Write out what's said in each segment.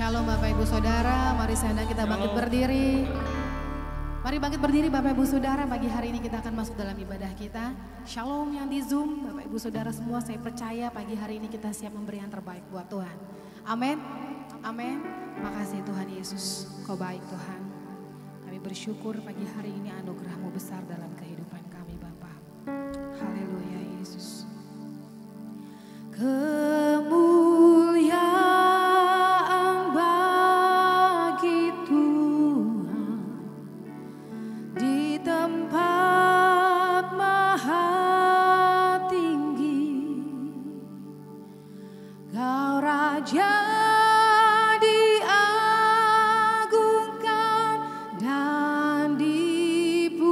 Shalom Bapak Ibu Saudara, mari seandainya kita bangkit berdiri. Mari bangkit berdiri Bapak Ibu Saudara, pagi hari ini kita akan masuk dalam ibadah kita. Shalom yang di Zoom, Bapak Ibu Saudara semua, saya percaya pagi hari ini kita siap memberi yang terbaik buat Tuhan. Amin, amin. Makasih Tuhan Yesus, Kau baik Tuhan. Kami bersyukur pagi hari ini anugerah-Mu besar dalam kehidupan kami Bapak. Haleluya Yesus. Kemuliaan bagi Tuhan di tempat maha tinggi. Kau Raja diagungkan dan dipuji.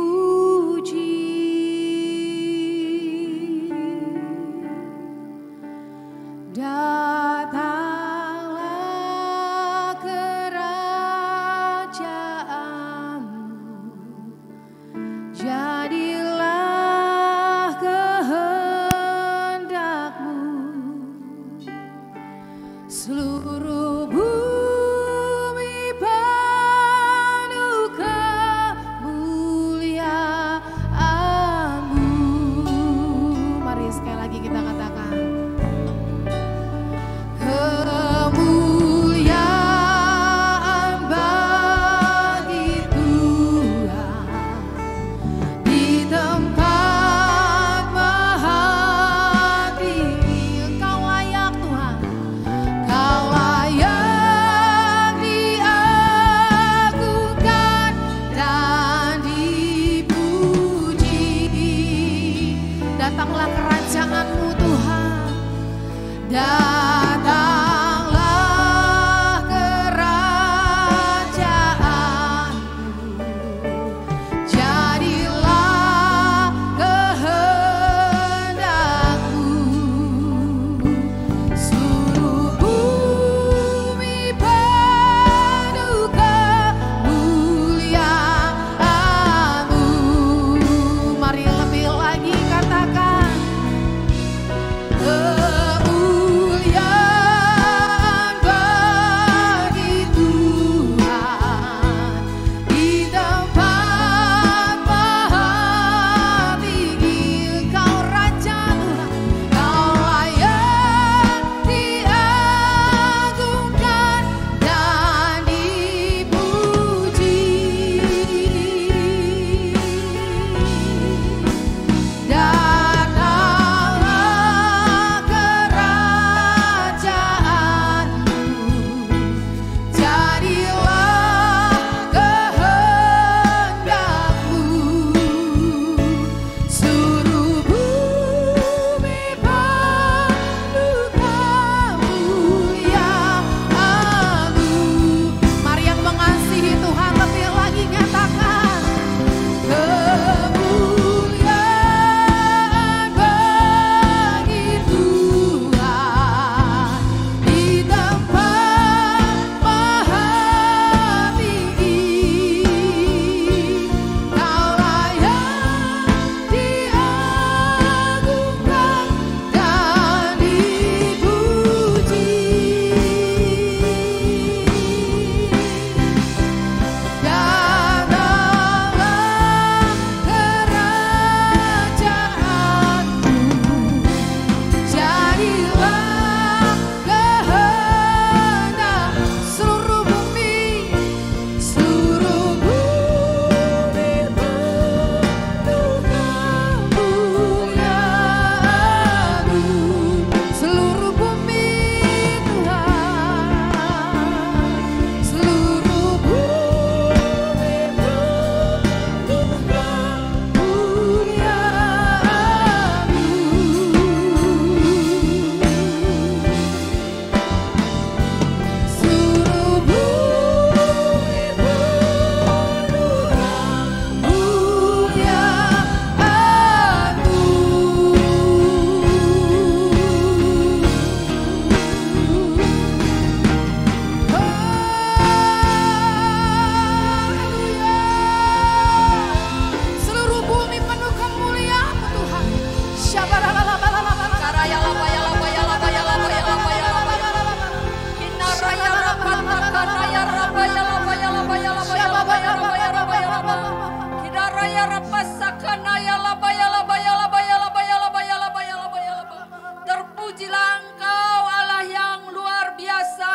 Terpujilah Engkau Allah yang luar biasa,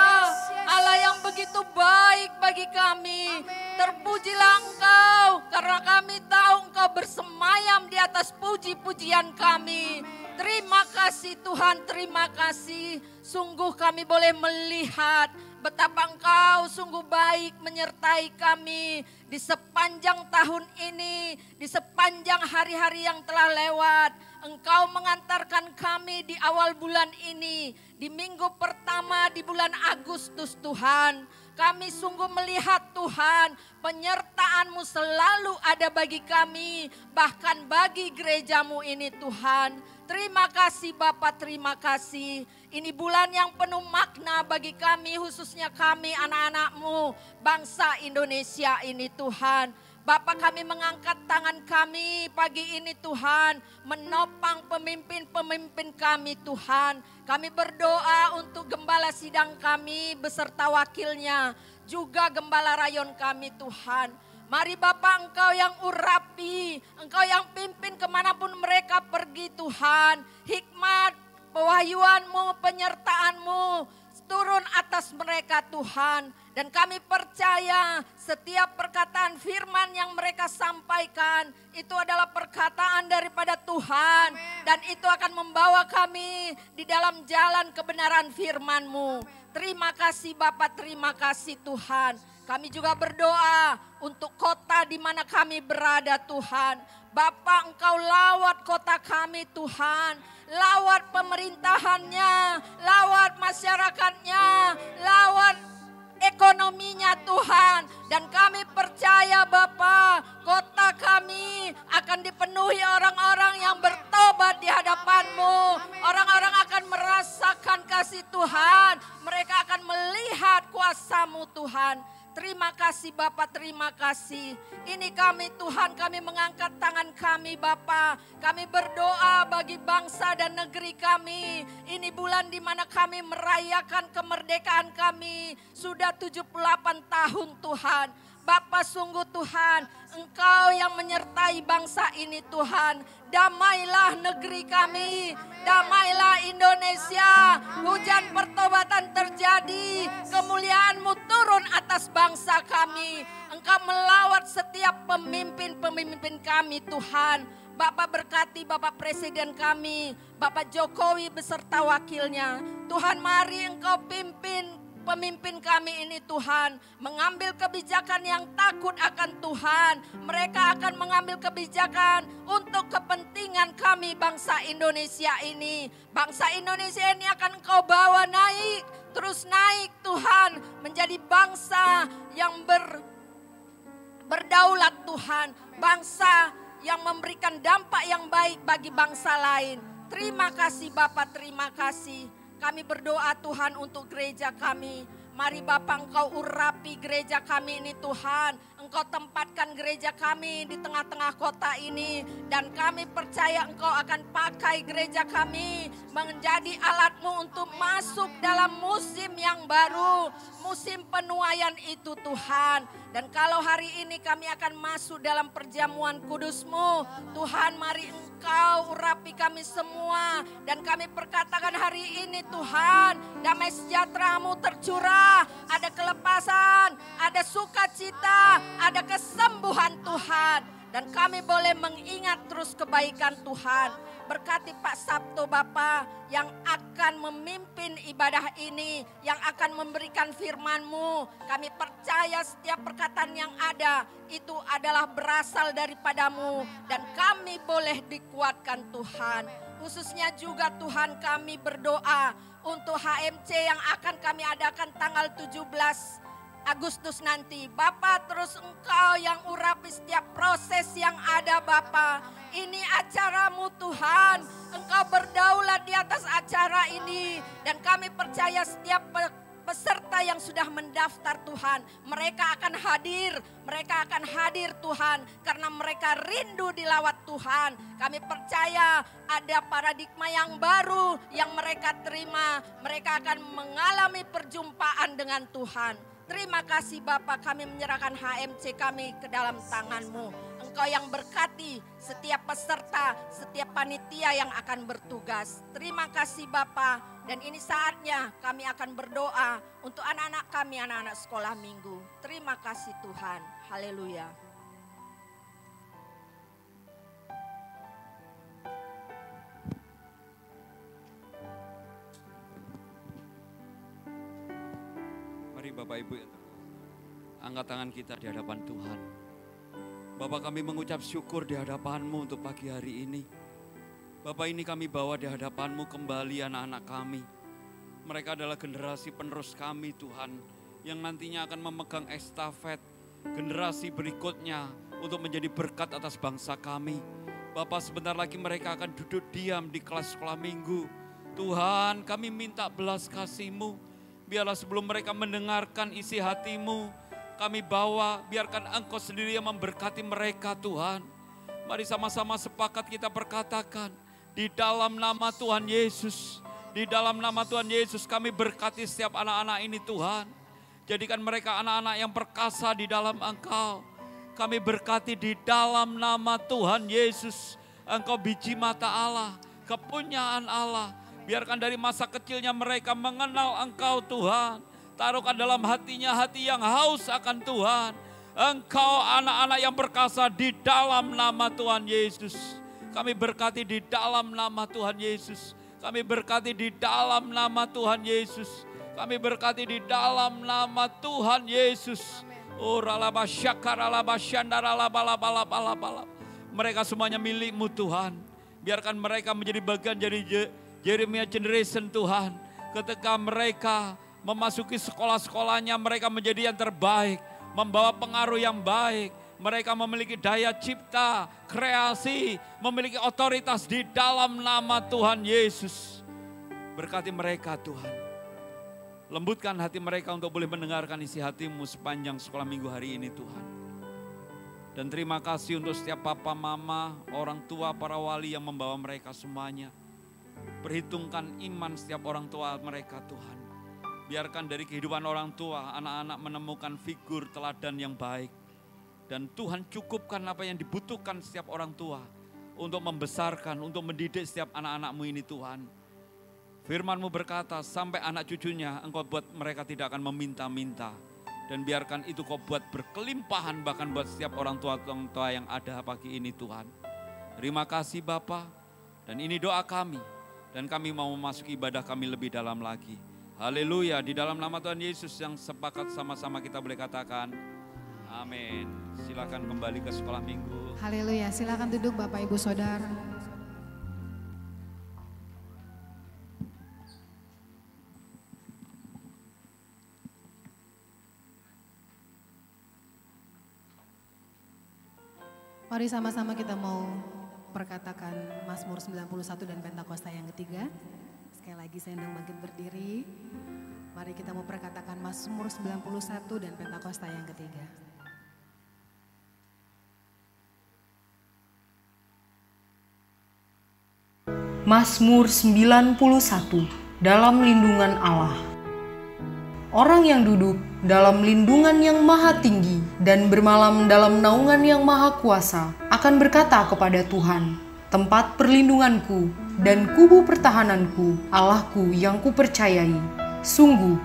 Allah yang begitu baik bagi kami. Terpujilah Engkau karena kami tahu Engkau bersemayam di atas puji-pujian kami. Terima kasih Tuhan, terima kasih. Sungguh kami boleh melihat betapa Engkau sungguh baik menyertai kami di sepanjang tahun ini, di sepanjang hari-hari yang telah lewat. Engkau mengantarkan kami di awal bulan ini, di minggu pertama di bulan Agustus Tuhan. Kami sungguh melihat Tuhan, penyertaan-Mu selalu ada bagi kami, bahkan bagi gereja-Mu ini Tuhan. Terima kasih Bapa, terima kasih. Ini bulan yang penuh makna bagi kami, khususnya kami anak-anak-Mu, bangsa Indonesia ini Tuhan. Bapa, kami mengangkat tangan kami pagi ini Tuhan, menopang pemimpin-pemimpin kami Tuhan. Kami berdoa untuk gembala sidang kami beserta wakilnya, juga gembala rayon kami Tuhan. Mari Bapa, Engkau yang urapi, Engkau yang pimpin kemanapun mereka pergi Tuhan. Hikmat, pewahyuan-Mu, penyertaan-Mu turun atas mereka Tuhan. Dan kami percaya setiap perkataan firman yang mereka sampaikan itu adalah perkataan daripada Tuhan. Dan itu akan membawa kami di dalam jalan kebenaran firman-Mu. Terima kasih Bapak, terima kasih Tuhan. Kami juga berdoa untuk kota di mana kami berada Tuhan. Bapak, Engkau lawat kota kami Tuhan. Lawat pemerintahannya, lawat masyarakatnya, lawat ekonominya Tuhan. Dan kami percaya Bapa, kota kami akan dipenuhi orang-orang yang bertobat di hadapan-Mu. Orang-orang akan merasakan kasih Tuhan. Mereka akan melihat kuasa-Mu Tuhan. Terima kasih Bapak, terima kasih. Ini kami Tuhan, kami mengangkat tangan kami Bapak. Kami berdoa bagi bangsa dan negeri kami. Ini bulan di mana kami merayakan kemerdekaan kami. Sudah 78 tahun Tuhan. Bapak, sungguh Tuhan, Engkau yang menyertai bangsa ini Tuhan. Damailah negeri kami, damailah Indonesia. Hujan pertobatan terjadi, kemuliaan-Mu turun atas bangsa kami. Engkau melawat setiap pemimpin-pemimpin kami Tuhan. Bapak berkati Bapak Presiden kami, Bapak Jokowi beserta wakilnya. Tuhan, mari Engkau pimpin pemimpin kami ini Tuhan, mengambil kebijakan yang takut akan Tuhan. Mereka akan mengambil kebijakan untuk kepentingan kami bangsa Indonesia ini. Bangsa Indonesia ini akan Engkau bawa naik, terus naik Tuhan, menjadi bangsa yang berdaulat Tuhan. Bangsa yang memberikan dampak yang baik bagi bangsa lain. Terima kasih Bapak, terima kasih. Kami berdoa Tuhan untuk gereja kami. Mari Bapak, Engkau urapi gereja kami ini Tuhan. Engkau tempatkan gereja kami di tengah-tengah kota ini. Dan kami percaya Engkau akan pakai gereja kami menjadi alat-Mu untuk masuk dalam musim yang baru. Musim penuaian itu Tuhan. Dan kalau hari ini kami akan masuk dalam perjamuan kudus-Mu, Tuhan, mari Engkau urapi kami semua. Dan kami perkatakan hari ini Tuhan, damai sejahtera-Mu tercurah. Ada kelepasan, ada sukacita, ada kesembuhan Tuhan. Dan kami boleh mengingat terus kebaikan Tuhan. Berkati Pak Sabto Bapa yang akan memimpin ibadah ini, yang akan memberikan firman-Mu. Kami percaya setiap perkataan yang ada itu adalah berasal daripada-Mu. Dan kami boleh dikuatkan Tuhan. Khususnya juga Tuhan, kami berdoa untuk HMC yang akan kami adakan tanggal 17 Agustus nanti. Bapak, terus Engkau yang urapi setiap proses yang ada Bapak. Ini acara-Mu Tuhan. Engkau berdaulat di atas acara ini. Dan kami percaya setiap peserta yang sudah mendaftar Tuhan, mereka akan hadir Tuhan, karena mereka rindu dilawat Tuhan. Kami percaya ada paradigma yang baru yang mereka terima, mereka akan mengalami perjumpaan dengan Tuhan. Terima kasih Bapa, kami menyerahkan HMC kami ke dalam tangan-Mu. Engkau yang berkati setiap peserta, setiap panitia yang akan bertugas. Terima kasih Bapa, dan ini saatnya kami akan berdoa untuk anak-anak kami, anak-anak sekolah minggu. Terima kasih Tuhan, haleluya. Mari Bapak Ibu, angkat tangan kita di hadapan Tuhan. Bapak, kami mengucap syukur di hadapan-Mu untuk pagi hari ini. Bapak, ini kami bawa di hadapan-Mu kembali anak-anak kami. Mereka adalah generasi penerus kami Tuhan, yang nantinya akan memegang estafet generasi berikutnya untuk menjadi berkat atas bangsa kami. Bapak, sebentar lagi mereka akan duduk diam di kelas sekolah minggu. Tuhan, kami minta belas kasih-Mu. Biarlah sebelum mereka mendengarkan isi hati-Mu, kami bawa, biarkan Engkau sendiri yang memberkati mereka Tuhan. Mari sama-sama sepakat kita berkatakan, di dalam nama Tuhan Yesus, di dalam nama Tuhan Yesus kami berkati setiap anak-anak ini Tuhan. Jadikan mereka anak-anak yang perkasa di dalam Engkau. Kami berkati di dalam nama Tuhan Yesus, Engkau biji mata Allah, kepunyaan Allah. Biarkan dari masa kecilnya mereka mengenal Engkau Tuhan. Taruhkan dalam hatinya hati yang haus akan Tuhan. Engkau anak-anak yang perkasa di dalam nama Tuhan Yesus. Kami berkati di dalam nama Tuhan Yesus. Kami berkati di dalam nama Tuhan Yesus. Kami berkati di dalam nama Tuhan Yesus. Mereka semuanya milik-Mu Tuhan. Biarkan mereka menjadi bagian dari Jeremiah Generation Tuhan. Ketika mereka memasuki sekolah-sekolahnya, mereka menjadi yang terbaik, membawa pengaruh yang baik. Mereka memiliki daya cipta, kreasi, memiliki otoritas di dalam nama Tuhan Yesus. Berkati mereka Tuhan. Lembutkan hati mereka untuk boleh mendengarkan isi hati-Mu sepanjang sekolah minggu hari ini Tuhan. Dan terima kasih untuk setiap papa, mama, orang tua, para wali yang membawa mereka semuanya. Perhitungkan iman setiap orang tua mereka Tuhan. Biarkan dari kehidupan orang tua, anak-anak menemukan figur teladan yang baik. Dan Tuhan cukupkan apa yang dibutuhkan setiap orang tua untuk membesarkan, untuk mendidik setiap anak-anak-Mu ini Tuhan. Firman-Mu berkata, sampai anak cucunya Engkau buat mereka tidak akan meminta-minta. Dan biarkan itu Kau buat berkelimpahan bahkan buat setiap orang tua yang ada pagi ini Tuhan. Terima kasih Bapa, dan ini doa kami. Dan kami mau memasuki ibadah kami lebih dalam lagi. Haleluya, di dalam nama Tuhan Yesus yang sepakat sama-sama kita boleh katakan, amin. Silakan kembali ke sekolah minggu. Haleluya, silakan duduk Bapak Ibu Saudara. Mari sama-sama kita mau perkatakan Mazmur 91 dan Pentakosta yang ketiga. Sekali lagi saya undang bangkit berdiri. Mari kita mau perkatakan Mazmur 91 dan Pentakosta yang ketiga. Mazmur 91 dalam lindungan Allah. Orang yang duduk dalam lindungan yang maha tinggi dan bermalam dalam naungan yang maha kuasa akan berkata kepada Tuhan, tempat perlindunganku dan kubu pertahananku, Allahku yang kupercayai. Sungguh,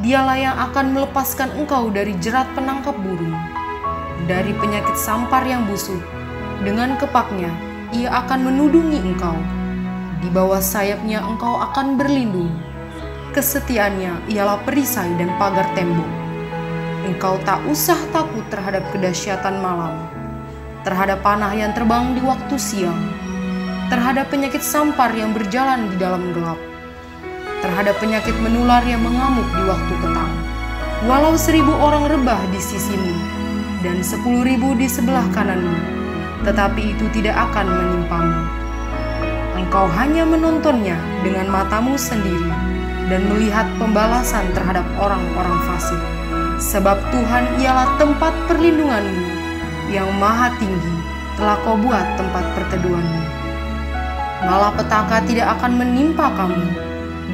Dialah yang akan melepaskan engkau dari jerat penangkap burung, dari penyakit sampar yang busuk. Dengan kepaknya, Ia akan menudungi engkau. Di bawah sayapnya engkau akan berlindung. Kesetiaannya ialah perisai dan pagar tembok. Engkau tak usah takut terhadap kedahsyatan malam, terhadap panah yang terbang di waktu siang, terhadap penyakit sampar yang berjalan di dalam gelap, terhadap penyakit menular yang mengamuk di waktu petang. Walau 1000 orang rebah di sisimu dan 10.000 di sebelah kananmu, tetapi itu tidak akan menimpamu. Engkau hanya menontonnya dengan matamu sendiri dan melihat pembalasan terhadap orang-orang fasik. Sebab Tuhan ialah tempat perlindunganmu, yang maha tinggi telah kau buat tempat perteduhanmu. Malapetaka tidak akan menimpa kamu,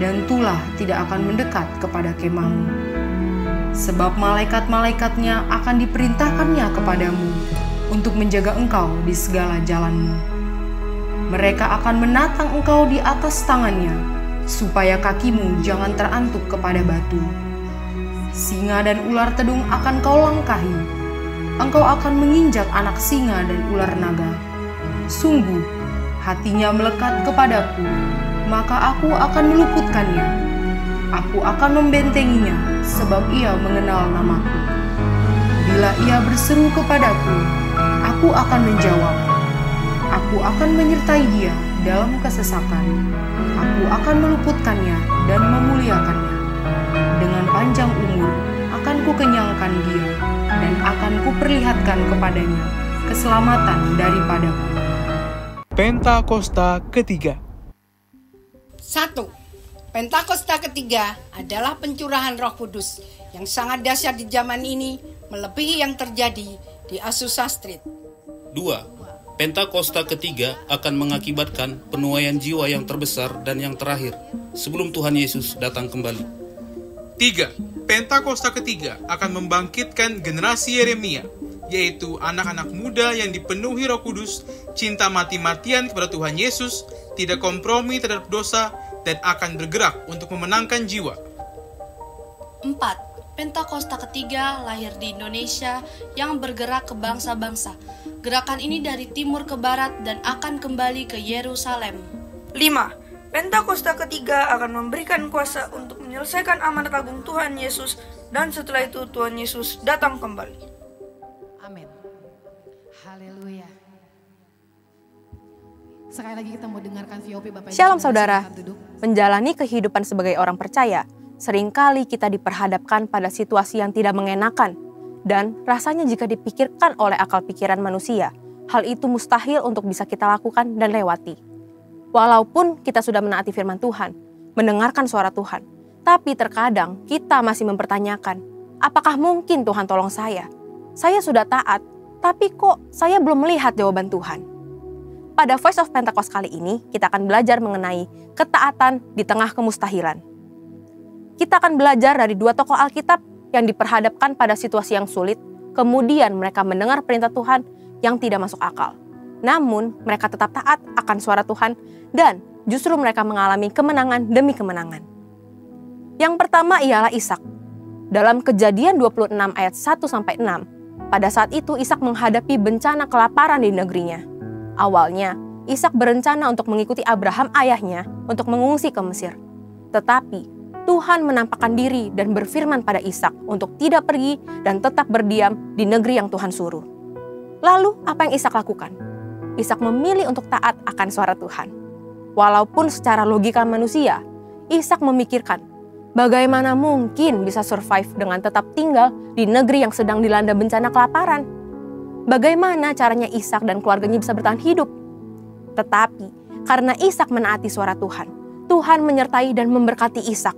dan tulah tidak akan mendekat kepada kemahmu. sebab malaikat-malaikatnya akan diperintahkannya kepadamu untuk menjaga engkau di segala jalanmu. Mereka akan menatang engkau di atas tangannya, supaya kakimu jangan terantuk kepada batu. Singa dan ular tedung akan kau langkahi. Engkau akan menginjak anak singa dan ular naga. Sungguh, hatinya melekat kepadaku, maka aku akan meluputkannya. Aku akan membentenginya, sebab ia mengenal namaku. Bila ia berseru kepadaku, aku akan menjawab. Aku akan menyertai dia dalam kesesakan. Aku akan meluputkannya dan memuliakannya. Dengan panjang umur akan kukenyangkan dia, dan akan kuperlihatkan kepadanya keselamatan daripadaku. Pentakosta ketiga. 1. Pentakosta ketiga adalah pencurahan Roh Kudus yang sangat dahsyat di zaman ini, melebihi yang terjadi di Azusa Street. 2. Pentakosta ketiga akan mengakibatkan penuaian jiwa yang terbesar dan yang terakhir sebelum Tuhan Yesus datang kembali. 3. Pentakosta ketiga akan membangkitkan generasi Yeremia, yaitu anak-anak muda yang dipenuhi Roh Kudus, cinta mati-matian kepada Tuhan Yesus, tidak kompromi terhadap dosa, dan akan bergerak untuk memenangkan jiwa. 4. Pentakosta ketiga lahir di Indonesia yang bergerak ke bangsa-bangsa. Gerakan ini dari timur ke barat dan akan kembali ke Yerusalem. 5. Pentakosta ketiga akan memberikan kuasa untuk menyelesaikan amanat agung Tuhan Yesus, dan setelah itu Tuhan Yesus datang kembali. Amin. Haleluya. Sekali lagi kita mau dengarkan VOP Bapak Ibu. Shalom saudara, menjalani kehidupan sebagai orang percaya, seringkali kita diperhadapkan pada situasi yang tidak mengenakan, dan rasanya jika dipikirkan oleh akal pikiran manusia, hal itu mustahil untuk bisa kita lakukan dan lewati. Walaupun kita sudah menaati firman Tuhan, mendengarkan suara Tuhan, tapi terkadang kita masih mempertanyakan, apakah mungkin Tuhan tolong saya? Saya sudah taat, tapi kok saya belum melihat jawaban Tuhan? Pada Voice of Pentecost kali ini, kita akan belajar mengenai ketaatan di tengah kemustahilan. Kita akan belajar dari dua tokoh Alkitab yang diperhadapkan pada situasi yang sulit, kemudian mereka mendengar perintah Tuhan yang tidak masuk akal. Namun, mereka tetap taat akan suara Tuhan dan justru mereka mengalami kemenangan demi kemenangan. Yang pertama ialah Ishak. Dalam Kejadian 26 ayat 1-6, pada saat itu Ishak menghadapi bencana kelaparan di negerinya. Awalnya, Ishak berencana untuk mengikuti Abraham ayahnya untuk mengungsi ke Mesir. Tetapi, Tuhan menampakkan diri dan berfirman pada Ishak untuk tidak pergi dan tetap berdiam di negeri yang Tuhan suruh. Lalu, apa yang Ishak lakukan? Ishak memilih untuk taat akan suara Tuhan. Walaupun secara logika manusia, Ishak memikirkan, bagaimana mungkin bisa survive dengan tetap tinggal di negeri yang sedang dilanda bencana kelaparan? Bagaimana caranya Ishak dan keluarganya bisa bertahan hidup? Tetapi, karena Ishak menaati suara Tuhan, Tuhan menyertai dan memberkati Ishak.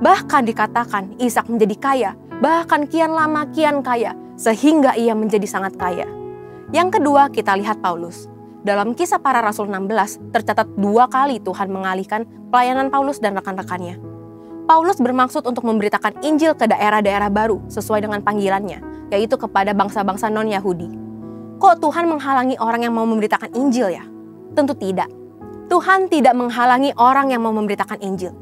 Bahkan dikatakan Ishak menjadi kaya, bahkan kian lama kian kaya, sehingga ia menjadi sangat kaya. Yang kedua, kita lihat Paulus. Dalam Kisah Para Rasul 16, tercatat 2 kali Tuhan mengalihkan pelayanan Paulus dan rekan-rekannya. Paulus bermaksud untuk memberitakan Injil ke daerah-daerah baru sesuai dengan panggilannya, yaitu kepada bangsa-bangsa non-Yahudi. Kok Tuhan menghalangi orang yang mau memberitakan Injil ya? Tentu tidak. Tuhan tidak menghalangi orang yang mau memberitakan Injil.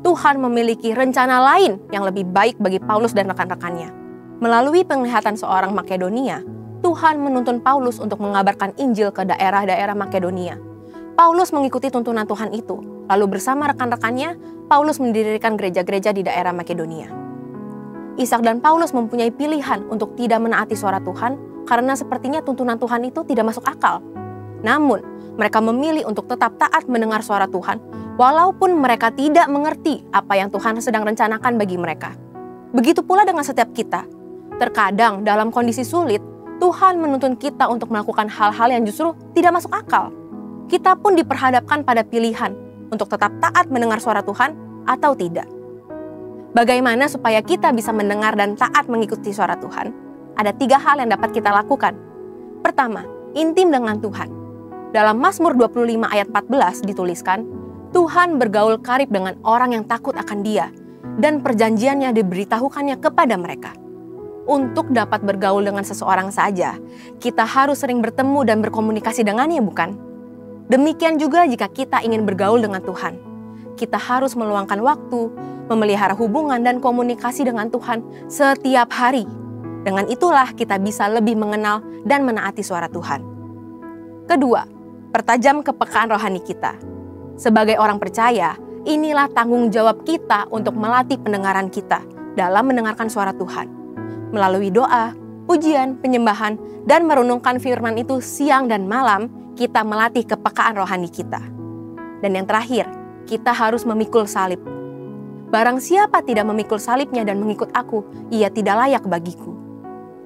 Tuhan memiliki rencana lain yang lebih baik bagi Paulus dan rekan-rekannya. Melalui penglihatan seorang Makedonia, Tuhan menuntun Paulus untuk mengabarkan Injil ke daerah-daerah Makedonia. Paulus mengikuti tuntunan Tuhan itu, lalu bersama rekan-rekannya, Paulus mendirikan gereja-gereja di daerah Makedonia. Ishak dan Paulus mempunyai pilihan untuk tidak menaati suara Tuhan, karena sepertinya tuntunan Tuhan itu tidak masuk akal. Namun, mereka memilih untuk tetap taat mendengar suara Tuhan, walaupun mereka tidak mengerti apa yang Tuhan sedang rencanakan bagi mereka. Begitu pula dengan setiap kita. Terkadang dalam kondisi sulit, Tuhan menuntun kita untuk melakukan hal-hal yang justru tidak masuk akal. Kita pun diperhadapkan pada pilihan untuk tetap taat mendengar suara Tuhan atau tidak. Bagaimana supaya kita bisa mendengar dan taat mengikuti suara Tuhan? Ada 3 hal yang dapat kita lakukan. Pertama, intim dengan Tuhan. Dalam Mazmur 25 ayat 14 dituliskan, Tuhan bergaul karib dengan orang yang takut akan Dia, dan perjanjiannya diberitahukannya kepada mereka. Untuk dapat bergaul dengan seseorang saja, kita harus sering bertemu dan berkomunikasi dengannya, bukan? Demikian juga jika kita ingin bergaul dengan Tuhan. Kita harus meluangkan waktu, memelihara hubungan dan komunikasi dengan Tuhan setiap hari. Dengan itulah kita bisa lebih mengenal dan menaati suara Tuhan. Kedua, pertajam kepekaan rohani kita. Sebagai orang percaya, inilah tanggung jawab kita untuk melatih pendengaran kita dalam mendengarkan suara Tuhan. Melalui doa, pujian, penyembahan, dan merenungkan firman itu siang dan malam, kita melatih kepekaan rohani kita. Dan yang terakhir, kita harus memikul salib. Barang siapa tidak memikul salibnya dan mengikut aku, ia tidak layak bagiku.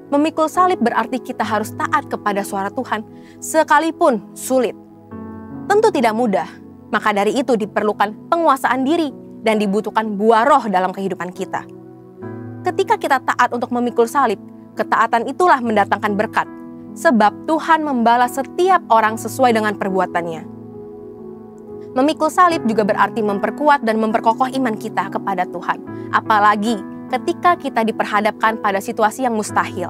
Memikul salib berarti kita harus taat kepada suara Tuhan, sekalipun sulit. Tentu tidak mudah, maka dari itu diperlukan penguasaan diri dan dibutuhkan buah roh dalam kehidupan kita. Ketika kita taat untuk memikul salib, ketaatan itulah mendatangkan berkat, sebab Tuhan membalas setiap orang sesuai dengan perbuatannya. Memikul salib juga berarti memperkuat dan memperkokoh iman kita kepada Tuhan, apalagi ketika kita diperhadapkan pada situasi yang mustahil.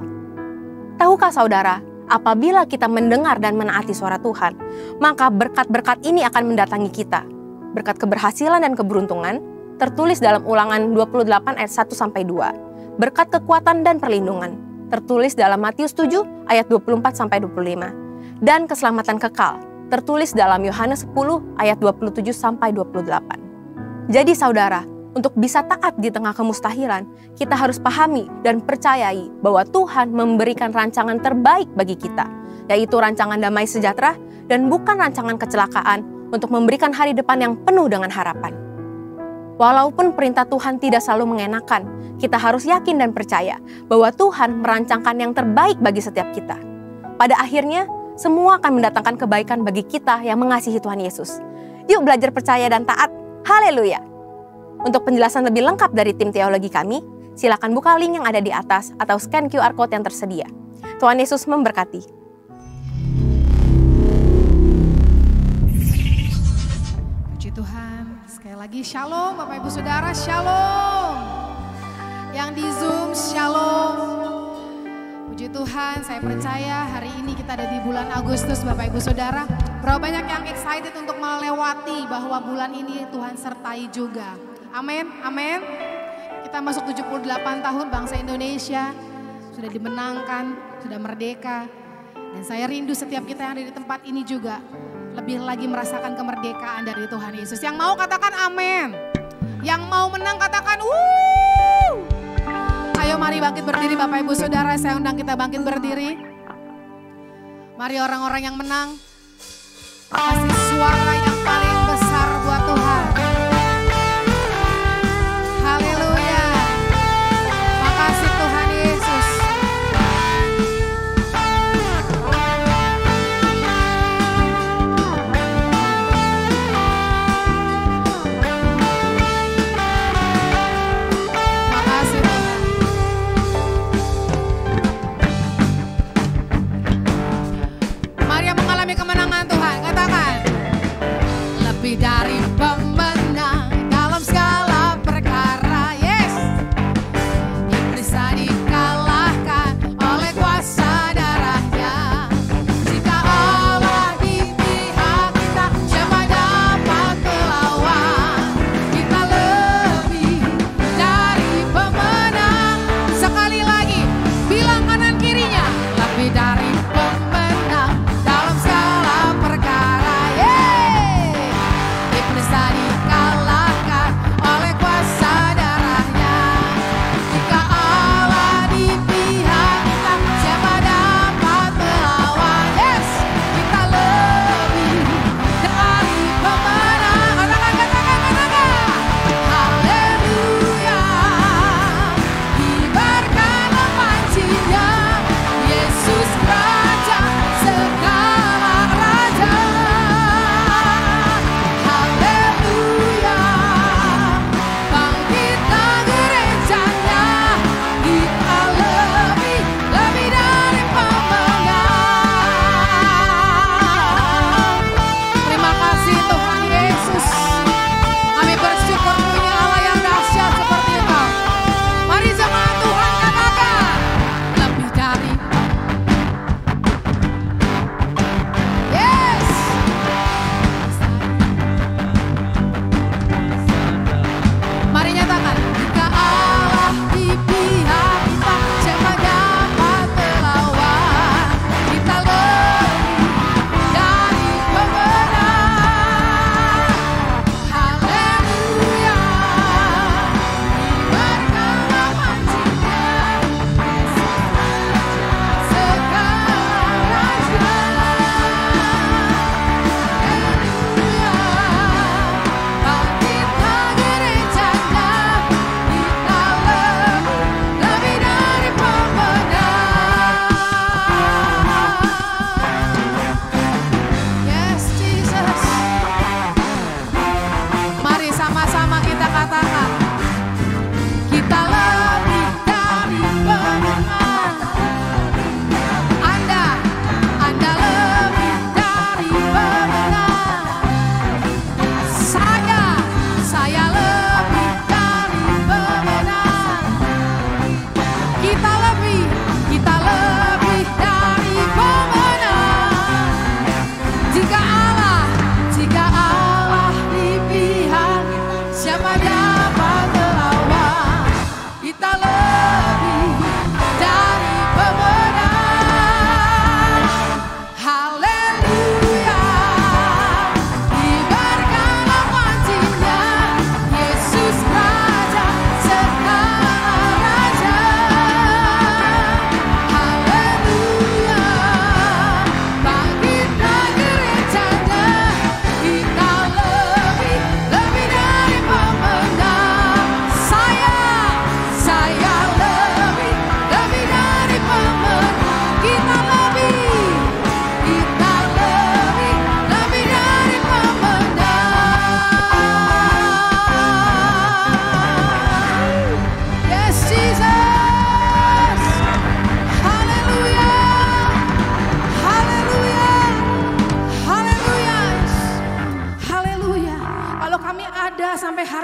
Tahukah saudara, apabila kita mendengar dan menaati suara Tuhan, maka berkat-berkat ini akan mendatangi kita. Berkat keberhasilan dan keberuntungan, tertulis dalam Ulangan 28 ayat 1-2. Berkat kekuatan dan perlindungan, tertulis dalam Matius 7 ayat 24-25. Dan keselamatan kekal, tertulis dalam Yohanes 10 ayat 27-28. Jadi saudara, untuk bisa taat di tengah kemustahilan, kita harus pahami dan percayai bahwa Tuhan memberikan rancangan terbaik bagi kita, yaitu rancangan damai sejahtera dan bukan rancangan kecelakaan untuk memberikan hari depan yang penuh dengan harapan. Walaupun perintah Tuhan tidak selalu mengenakan, kita harus yakin dan percaya bahwa Tuhan merancangkan yang terbaik bagi setiap kita. Pada akhirnya, semua akan mendatangkan kebaikan bagi kita yang mengasihi Tuhan Yesus. Yuk belajar percaya dan taat. Haleluya! Untuk penjelasan lebih lengkap dari tim teologi kami, silakan buka link yang ada di atas atau scan QR Code yang tersedia. Tuhan Yesus memberkati. Puji Tuhan, sekali lagi shalom Bapak Ibu Saudara, shalom. Yang di Zoom, shalom. Puji Tuhan, saya percaya hari ini kita ada di bulan Agustus Bapak Ibu Saudara. Berapa banyak yang excited untuk melewati bahwa bulan ini Tuhan sertai juga. Amin, amin. Kita masuk 78 tahun bangsa Indonesia, sudah dimenangkan, sudah merdeka. Dan saya rindu setiap kita yang ada di tempat ini juga lebih lagi merasakan kemerdekaan dari Tuhan Yesus. Yang mau katakan amin. Yang mau menang katakan wuh. Ayo mari bangkit berdiri Bapak Ibu Saudara, saya undang kita bangkit berdiri. Mari orang-orang yang menang, kasih suara yang paling besar buat Tuhan. Haleluya. Makasih Tuhan Yesus. Makasih Tuhan. Mari yang mengalami kemenangan Tuhan, katakan.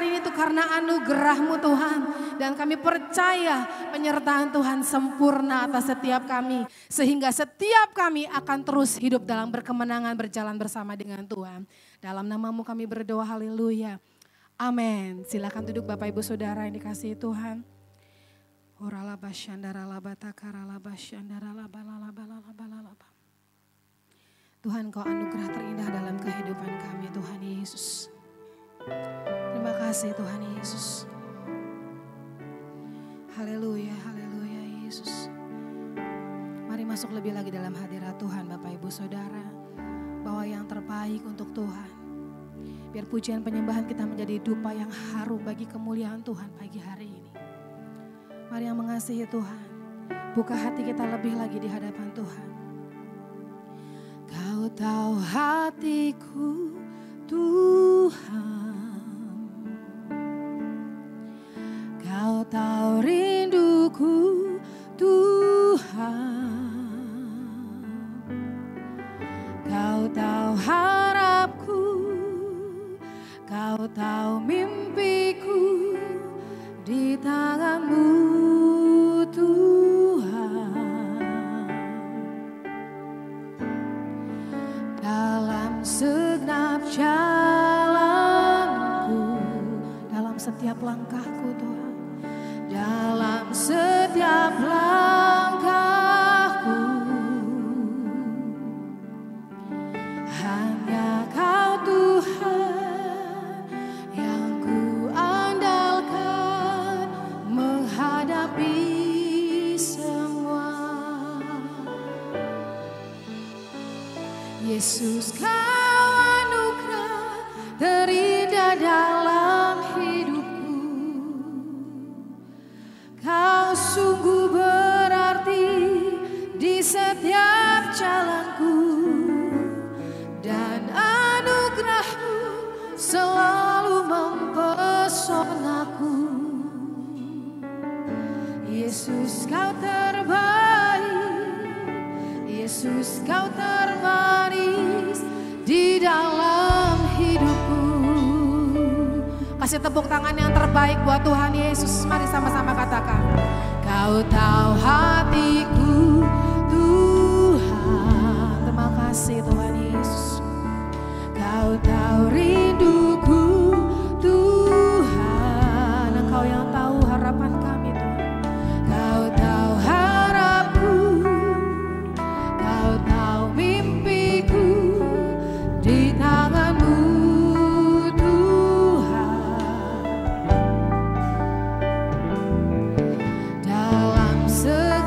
hari ini itu karena anugerah-Mu Tuhan. Dan kami percaya penyertaan Tuhan sempurna atas setiap kami. Sehingga setiap kami akan terus hidup dalam berkemenangan berjalan bersama dengan Tuhan. Dalam nama-Mu kami berdoa, haleluya. Amin. Silakan duduk Bapak Ibu Saudara yang dikasihi Tuhan. Tuhan, Kau anugerah terindah dalam kehidupan kami, Tuhan Yesus. Terima kasih Tuhan Yesus. Haleluya, haleluya Yesus. Mari masuk lebih lagi dalam hadirat Tuhan Bapak Ibu Saudara. Bawa yang terbaik untuk Tuhan. Biar pujian penyembahan kita menjadi dupa yang harum bagi kemuliaan Tuhan pagi hari ini. Mari yang mengasihi Tuhan, buka hati kita lebih lagi di hadapan Tuhan. Kau tahu hatiku Tuhan, Kau tahu rinduku Tuhan, Kau tahu harapku, Kau tahu mimpiku di tangan-Mu Tuhan. Dalam segenap jalanku, dalam setiap langkahku Tuhan, dalam setiap langkahku, hanya Kau Tuhan yang ku andalkan menghadapi semua. Yesus, Kau anugerah terindah dalam hidupku. Kau sungguh berarti di setiap jalanku. Dan anugerah-Mu selalu mempesonaku. Yesus, Kau terbaik. Yesus, Kau termanis di dalam hidupku. Kasih tepuk tangan yang terbaik buat Tuhan Yesus. Mari sama-sama katakan. Kau tahu hatiku Tuhan. Terima kasih Tuhan Yesus. Kau tahu rinduku Tuhan. Engkau yang tahu harapan kami Tuhan. Kau tahu harapku, Kau tahu mimpiku di tangan-Mu Tuhan. Dalam segala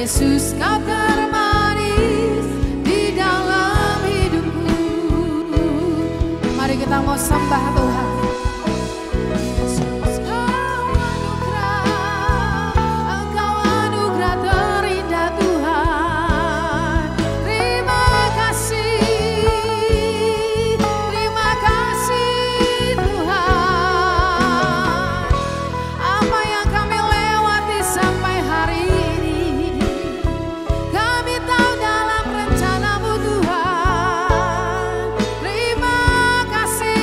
Yesus kau termanis di dalam hidupku. Mari kita mau sembah Tuhan. Yesus kau anugerah terindah Tuhan. Terima kasih Tuhan. Apa yang kami lewati sampai hari ini, kami tahu dalam rencana-Mu Tuhan. Terima kasih.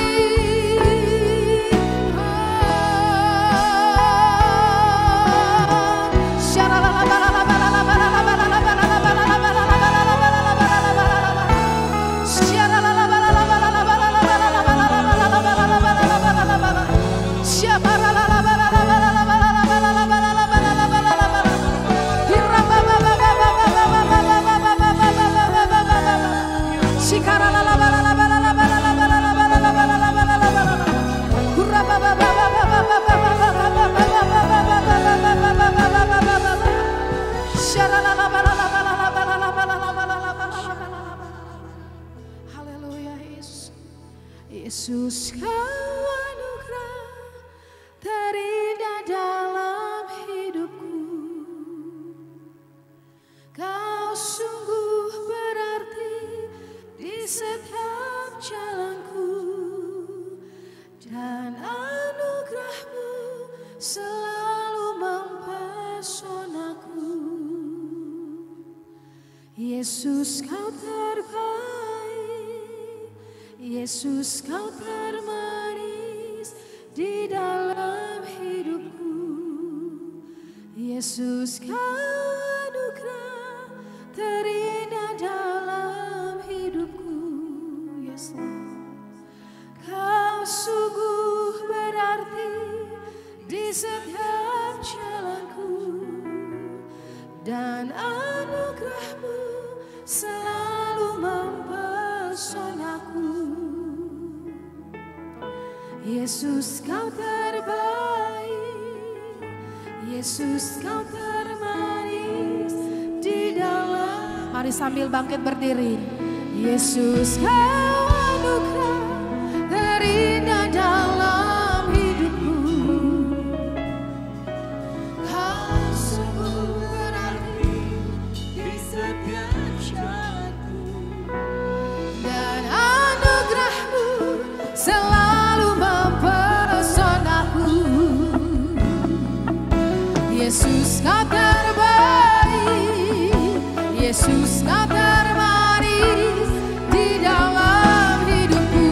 Haleluya Yesus. Yesus kau anugerah terindah dalam hidupku. Kau sungguh berarti di setiap jalanku, dan anugerah-Mu selalu mempesonaku. Yesus kau terbaik, Yesus kau termanis di dalam hidupku. Yesus kau anugerah terindah dalam hidupku. Yesus kau sungguh berarti di setiap jalanku, dan anugerah-Mu selalu mempesonaku. Yesus kau terbaik, Yesus kau termanis di dalam. Mari sambil bangkit berdiri. Yesus kau anugerah terindah dalam hidupku. Kau sungguh berarti di setiap jalanku, dan anugerah-Mu selalu mempesonaku. Yesus kau terbaik, Yesus kau termanis di dalam hidupku.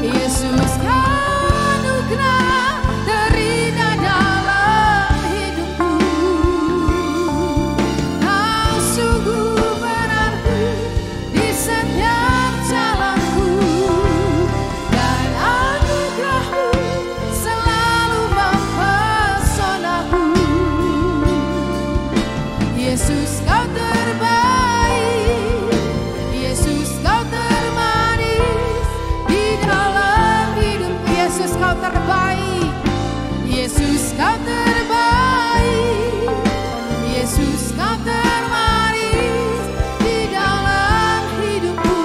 Yesus kau anugerah terindah dalam hidupku. Kau sungguh berarti di setiap jalanku, dan anugerah-Mu selalu mempesonaku. Yesus kau terbaik, Yesus kau termanis di dalam hidup. Yesus kau terbaik, Yesus kau terbaik, Yesus kau termanis di dalam hidupku.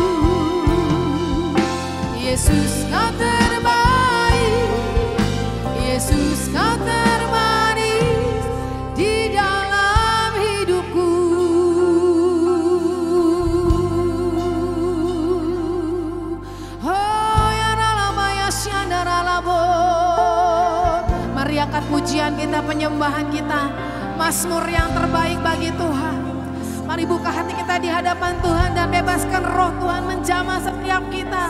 Yesus kau terbaik, Yesus kau termanis di dalam hidupku. Oh ya ralamaya syandaralabor. Mari angkat pujian kita, penyembahan kita, mazmur yang terbaik bagi Tuhan. Mari buka hati kita di hadapan Tuhan dan bebaskan roh Tuhan menjamah setiap kita.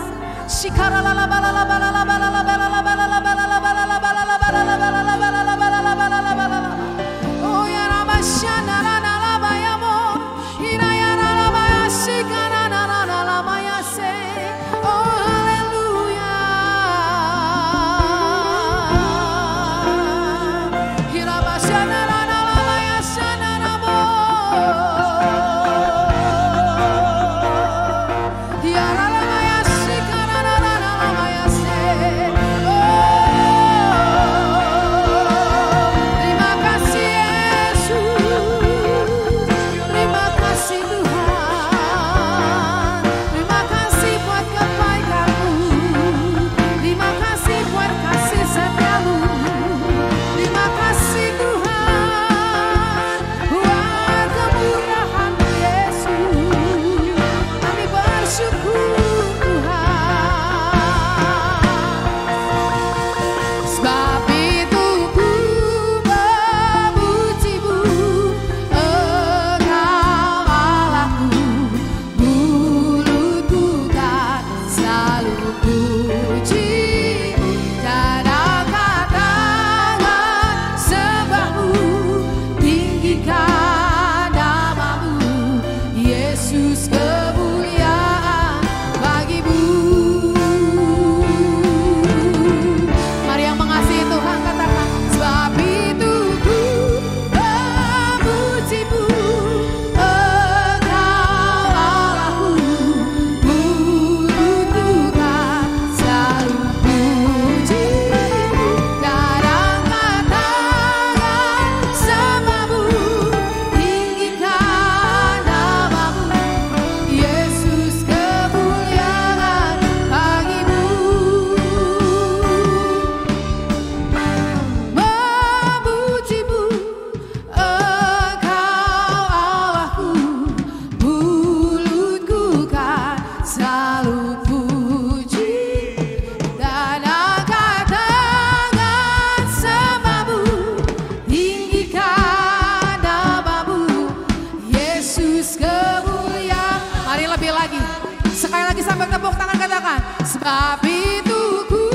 Oh ya ramasyandaralabayamo, hirayaralabayasikananalamayase. Oh haleluya. Hirabasyandaralabayasanaramo. Hiralabayasikananalamayase. Oh bertepuk tangan katakan, sebab itu ku,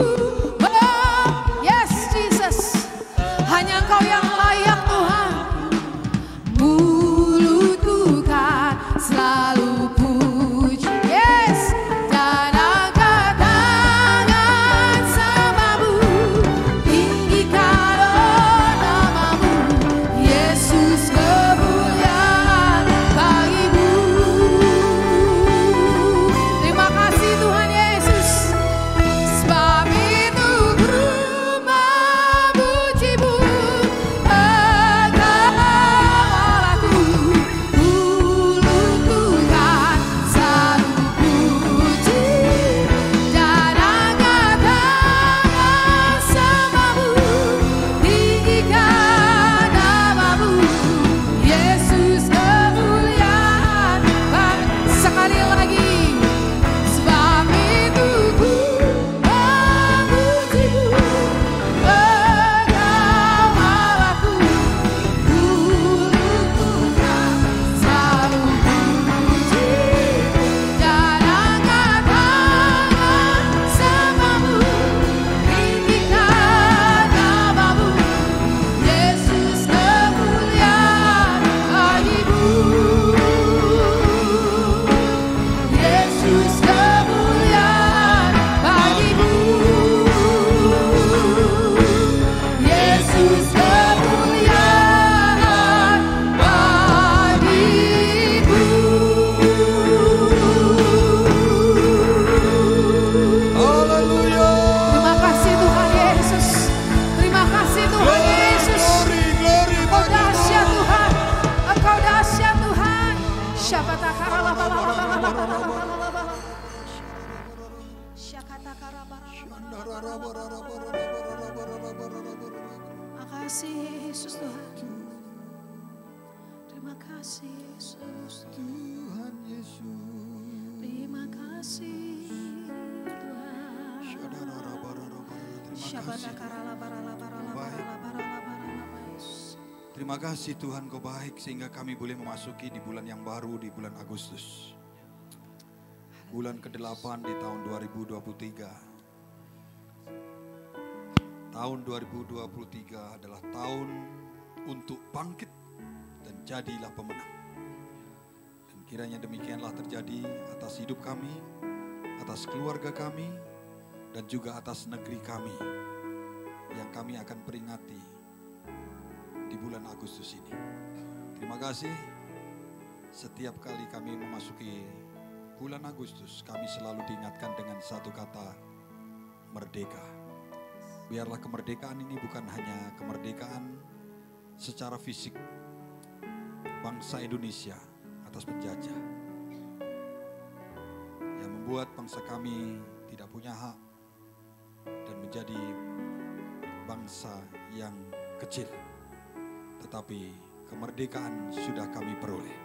oh yes Jesus, hanya Engkau yang layak Tuhan. Mulutku kan selalu puji, yes, dan angkat tangan samamu, tinggikan namamu, Yesus, kemuliaan bagimu. Terima kasih Tuhan Yesus, sebab itu ku memujimu, Engkau Allahku. Mulutku kan selalu puji, dan angkat tangan samamu, tinggikan namamu, Yesus, kemuliaan bagimu. Sekali lagi, sebab itu ku memujimu, Engkau Allahku. Mulutku kan selalu puji, dan angkat tangan samamu, tinggikan namamu, Yesus, kemuliaan bagimu. Yesus, kemuliaan bagimu. Yesus, kemuliaan bagimu. Terima kasih Tuhan Yesus. Terima kasih Tuhan Yesus. Engkau dahsyat Tuhan. Engkau dahsyat Tuhan. Terima kasih Yesus Tuhan. Terima kasih Yesus. Tuhan Yesus. Terima kasih Tuhan. Terima kasih Tuhan, Kau baik sehingga kami boleh memasuki di bulan yang baru, di bulan Agustus. Bulan ke-8 di tahun 2023. Tahun 2023 adalah tahun untuk bangkit dan jadilah pemenang. Dan kiranya demikianlah terjadi atas hidup kami, atas keluarga kami, dan juga atas negeri kami yang kami akan peringati di bulan Agustus ini. Terima kasih. Setiap kali kami memasuki bulan Agustus, kami selalu diingatkan dengan satu kata, merdeka. Biarlah kemerdekaan ini bukan hanya kemerdekaan secara fisik bangsa Indonesia atas penjajah yang membuat bangsa kami tidak punya hak dan menjadi bangsa yang kecil. Tetapi kemerdekaan sudah kami peroleh.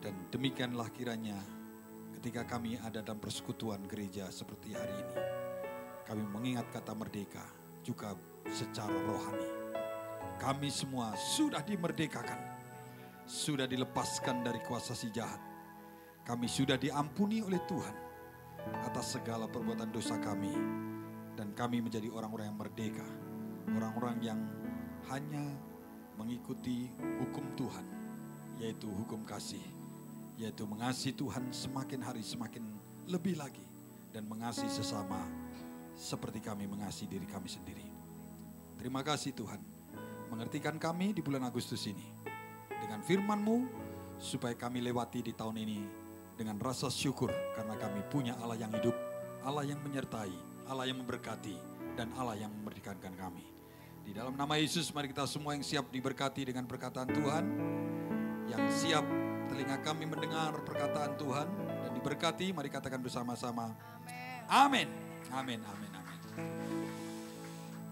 Dan demikianlah kiranya ketika kami ada dalam persekutuan gereja seperti hari ini, kami mengingat kata merdeka juga secara rohani. Kami semua sudah dimerdekakan, sudah dilepaskan dari kuasa si jahat. Kami sudah diampuni oleh Tuhan atas segala perbuatan dosa kami. Dan kami menjadi orang-orang yang merdeka, orang-orang yang hanya mengikuti hukum Tuhan, yaitu hukum kasih, yaitu mengasihi Tuhan semakin hari semakin lebih lagi, dan mengasihi sesama seperti kami mengasihi diri kami sendiri. Terima kasih Tuhan, mengertikan kami di bulan Agustus ini dengan firman-Mu, supaya kami lewati di tahun ini dengan rasa syukur, karena kami punya Allah yang hidup, Allah yang menyertai, Allah yang memberkati, dan Allah yang memerdekakan kami. Di dalam nama Yesus, mari kita semua yang siap diberkati dengan perkataan Tuhan, yang siap telinga kami mendengar perkataan Tuhan dan diberkati, mari katakan bersama-sama, amin, amin, amin, amin.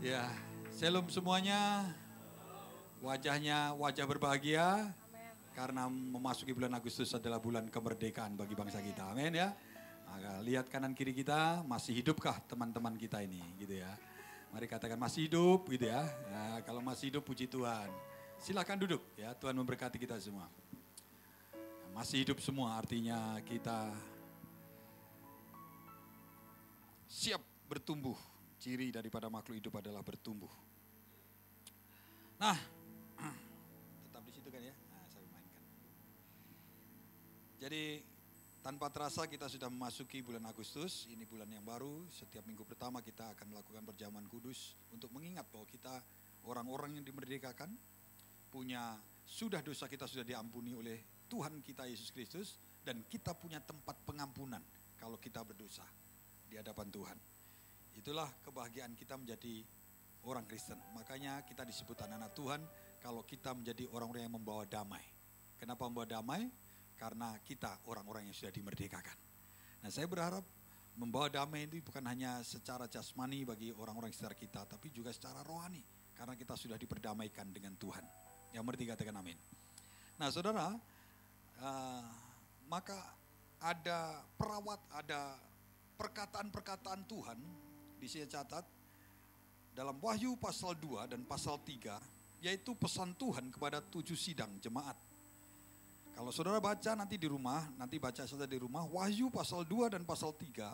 Ya, shalom semuanya, wajahnya wajah berbahagia, karena memasuki bulan Agustus adalah bulan kemerdekaan bagi bangsa kita, amin ya. Maka lihat kanan kiri kita, masih hidupkah teman-teman kita ini, gitu ya. Mari katakan masih hidup gitu ya. Nah, kalau masih hidup puji Tuhan. Silakan duduk ya, Tuhan memberkati kita semua. Masih hidup semua artinya kita bertumbuh. Ciri daripada makhluk hidup adalah bertumbuh. Nah, tetap di situ kan ya? Nah, saya mainkan. Jadi tanpa terasa kita sudah memasuki bulan Agustus, ini bulan yang baru. Setiap minggu pertama kita akan melakukan perjamuan kudus untuk mengingat bahwa kita orang-orang yang dimerdekakan, sudah dosa kita sudah diampuni oleh Tuhan kita Yesus Kristus, dan kita punya tempat pengampunan kalau kita berdosa di hadapan Tuhan. Itulah kebahagiaan kita menjadi orang Kristen. Makanya kita disebut anak-anak Tuhan kalau kita menjadi orang-orang yang membawa damai. Kenapa membawa damai? Karena kita orang-orang yang sudah dimerdekakan. Nah, saya berharap membawa damai itu bukan hanya secara jasmani bagi orang-orang sekitar kita, tapi juga secara rohani. Karena kita sudah diperdamaikan dengan Tuhan. Yang mengerti katakan amin. Nah, saudara, maka ada perkataan-perkataan Tuhan, di sini catat, dalam Wahyu pasal 2 dan pasal 3, yaitu pesan Tuhan kepada 7 sidang jemaat. Kalau saudara baca nanti di rumah, nanti baca saja di rumah, Wahyu pasal 2 dan pasal 3,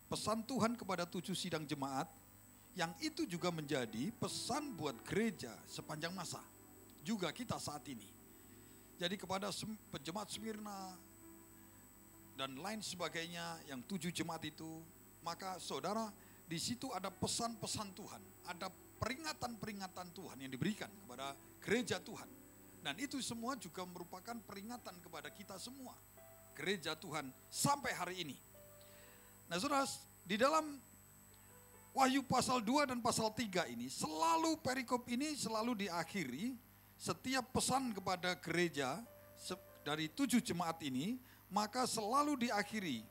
pesan Tuhan kepada 7 sidang jemaat, yang itu juga menjadi pesan buat gereja sepanjang masa. Juga kita saat ini. Jadi kepada jemaat Smyrna dan lain sebagainya, yang 7 jemaat itu, maka saudara, di situ ada pesan-pesan Tuhan, ada peringatan-peringatan Tuhan yang diberikan kepada gereja Tuhan. Dan itu semua juga merupakan peringatan kepada kita semua, gereja Tuhan sampai hari ini. Nah, saudara, di dalam Wahyu pasal 2 dan pasal 3 ini, selalu perikop ini selalu diakhiri, setiap pesan kepada gereja dari 7 jemaat ini, maka selalu diakhiri.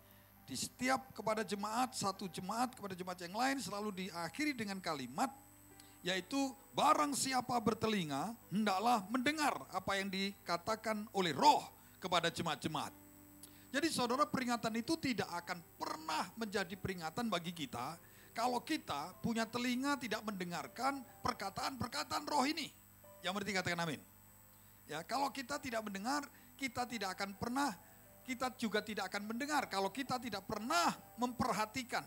Di setiap kepada jemaat, satu jemaat kepada jemaat yang lain selalu diakhiri dengan kalimat, yaitu barang siapa bertelinga, hendaklah mendengar apa yang dikatakan oleh Roh kepada jemaat-jemaat. Jadi saudara, peringatan itu tidak akan pernah menjadi peringatan bagi kita kalau kita punya telinga tidak mendengarkan perkataan-perkataan Roh ini. Yang berarti katakan amin. Ya, kalau kita tidak mendengar, kita tidak akan pernah, kita juga tidak akan mendengar kalau kita tidak pernah memperhatikan.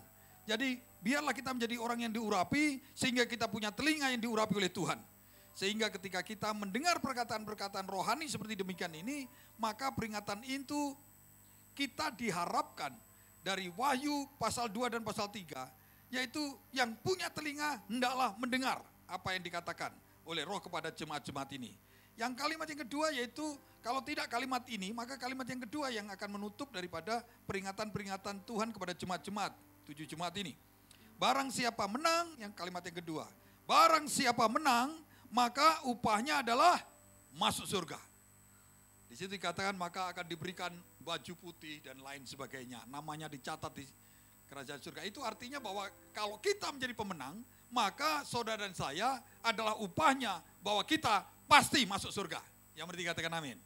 Jadi biarlah kita menjadi orang yang diurapi sehingga kita punya telinga yang diurapi oleh Tuhan. Sehingga ketika kita mendengar perkataan-perkataan rohani seperti demikian ini, maka peringatan itu kita diharapkan dari Wahyu pasal 2 dan pasal 3, yaitu yang punya telinga hendaklah mendengar apa yang dikatakan oleh Roh kepada jemaat-jemaat ini. Yang kalimat yang kedua yaitu kalau tidak kalimat ini, maka kalimat yang kedua yang akan menutup daripada peringatan-peringatan Tuhan kepada jemaat-jemaat, 7 jemaat ini. Barang siapa menang, yang kalimat yang kedua. Barang siapa menang, maka upahnya adalah masuk surga. Di situ dikatakan maka akan diberikan baju putih dan lain sebagainya. Namanya dicatat di kerajaan surga. Itu artinya bahwa kalau kita menjadi pemenang, maka saudara dan saya adalah upahnya bahwa kita pasti masuk surga. Yang berarti katakan amin.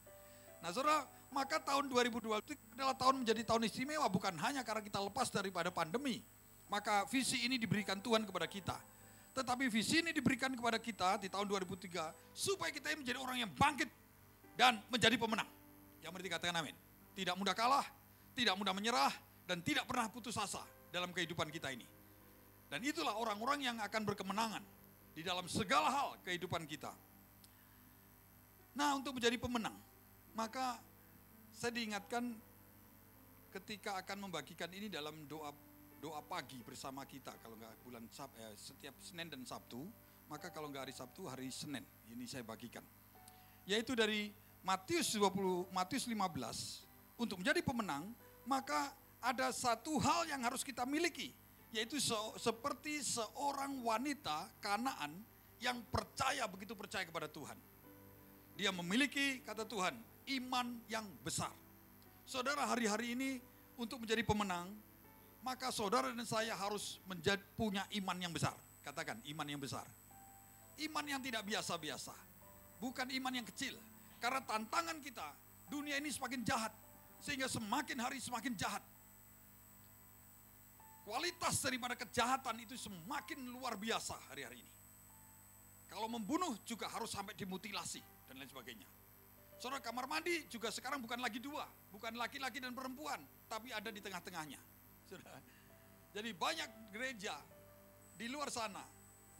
Nah saudara, maka tahun 2020 adalah tahun menjadi tahun istimewa, bukan hanya karena kita lepas daripada pandemi. Maka visi ini diberikan Tuhan kepada kita. Tetapi visi ini diberikan kepada kita di tahun 2003 supaya kita menjadi orang yang bangkit dan menjadi pemenang. Yang berarti katakan amin. Tidak mudah kalah, tidak mudah menyerah, dan tidak pernah putus asa dalam kehidupan kita ini. Dan itulah orang-orang yang akan berkemenangan di dalam segala hal kehidupan kita. Nah, untuk menjadi pemenang, maka saya diingatkan ketika akan membagikan ini dalam doa pagi bersama kita, kalau enggak setiap Senin dan Sabtu, maka kalau enggak hari Sabtu, hari Senin ini saya bagikan. Yaitu dari Matius 15, untuk menjadi pemenang, maka ada satu hal yang harus kita miliki, yaitu seperti seorang wanita Kanaan yang begitu percaya kepada Tuhan. Dia memiliki, kata Tuhan, iman yang besar. Saudara, hari-hari ini untuk menjadi pemenang, maka saudara dan saya harus punya iman yang besar. Katakan, iman yang besar. Iman yang tidak biasa-biasa. Bukan iman yang kecil. Karena tantangan kita, dunia ini semakin jahat. Sehingga semakin hari semakin jahat. Kualitas daripada kejahatan itu semakin luar biasa hari-hari ini. Kalau membunuh juga harus sampai dimutilasi dan lain sebagainya. Saudara, kamar mandi juga sekarang bukan lagi 2, bukan laki-laki dan perempuan, tapi ada di tengah-tengahnya. Saudara. Jadi banyak gereja di luar sana,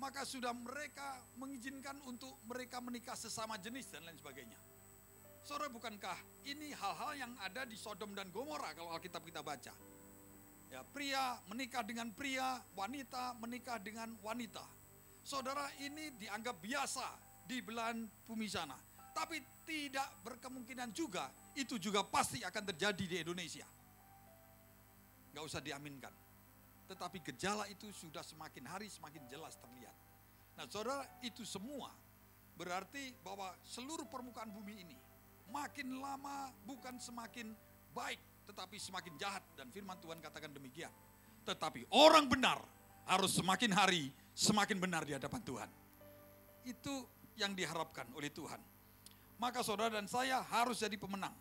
maka sudah mereka mengizinkan untuk mereka menikah sesama jenis dan lain sebagainya. Saudara, bukankah ini hal-hal yang ada di Sodom dan Gomora kalau Alkitab kita baca? Ya, pria menikah dengan pria, wanita menikah dengan wanita. Saudara, ini dianggap biasa di belahan bumi sana. Tapi tidak berkemungkinan juga, itu juga pasti akan terjadi di Indonesia. Gak usah diaminkan. Tetapi gejala itu sudah semakin hari semakin jelas terlihat. Nah saudara, itu semua berarti bahwa seluruh permukaan bumi ini makin lama bukan semakin baik, tetapi semakin jahat. Dan firman Tuhan katakan demikian. Tetapi orang benar harus semakin hari semakin benar di hadapan Tuhan. Itu yang diharapkan oleh Tuhan. Maka saudara dan saya harus jadi pemenang.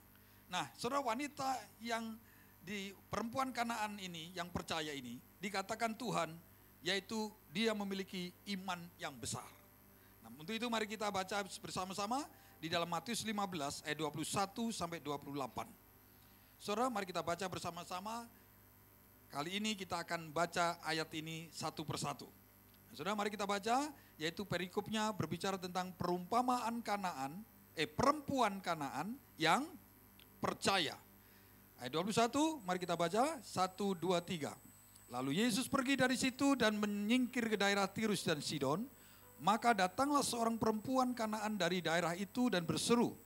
Nah saudara, wanita yang di perempuan Kanaan ini, yang percaya ini, dikatakan Tuhan, yaitu dia memiliki iman yang besar. Nah, untuk itu mari kita baca bersama-sama di dalam Matius 15 ayat 21 sampai 28. Saudara, mari kita baca bersama-sama. Kali ini kita akan baca ayat ini satu persatu. Nah, saudara, mari kita baca, yaitu perikopnya berbicara tentang perumpamaan perempuan Kanaan yang percaya. Ayat 21, mari kita baca, 1, 2, 3. Lalu Yesus pergi dari situ dan menyingkir ke daerah Tirus dan Sidon. Maka datanglah seorang perempuan Kanaan dari daerah itu dan berseru,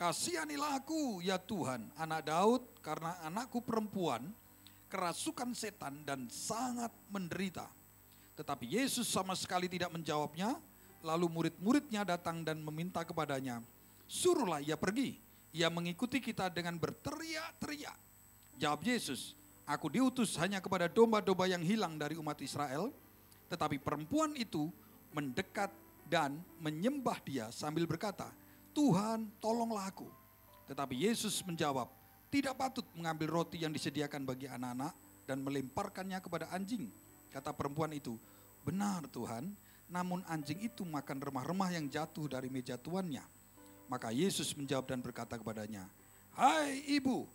"Kasihanilah aku, ya Tuhan, anak Daud, karena anakku perempuan kerasukan setan dan sangat menderita." Tetapi Yesus sama sekali tidak menjawabnya. Lalu murid-muridnya datang dan meminta kepadanya, "Suruhlah ia pergi. Ia mengikuti kita dengan berteriak-teriak." Jawab Yesus, "Aku diutus hanya kepada domba-domba yang hilang dari umat Israel." Tetapi perempuan itu mendekat dan menyembah dia sambil berkata, "Tuhan, tolonglah aku." Tetapi Yesus menjawab, "Tidak patut mengambil roti yang disediakan bagi anak-anak dan melemparkannya kepada anjing." Kata perempuan itu, "Benar Tuhan, namun anjing itu makan remah-remah yang jatuh dari meja tuannya." Maka Yesus menjawab dan berkata kepadanya, "Hai ibu,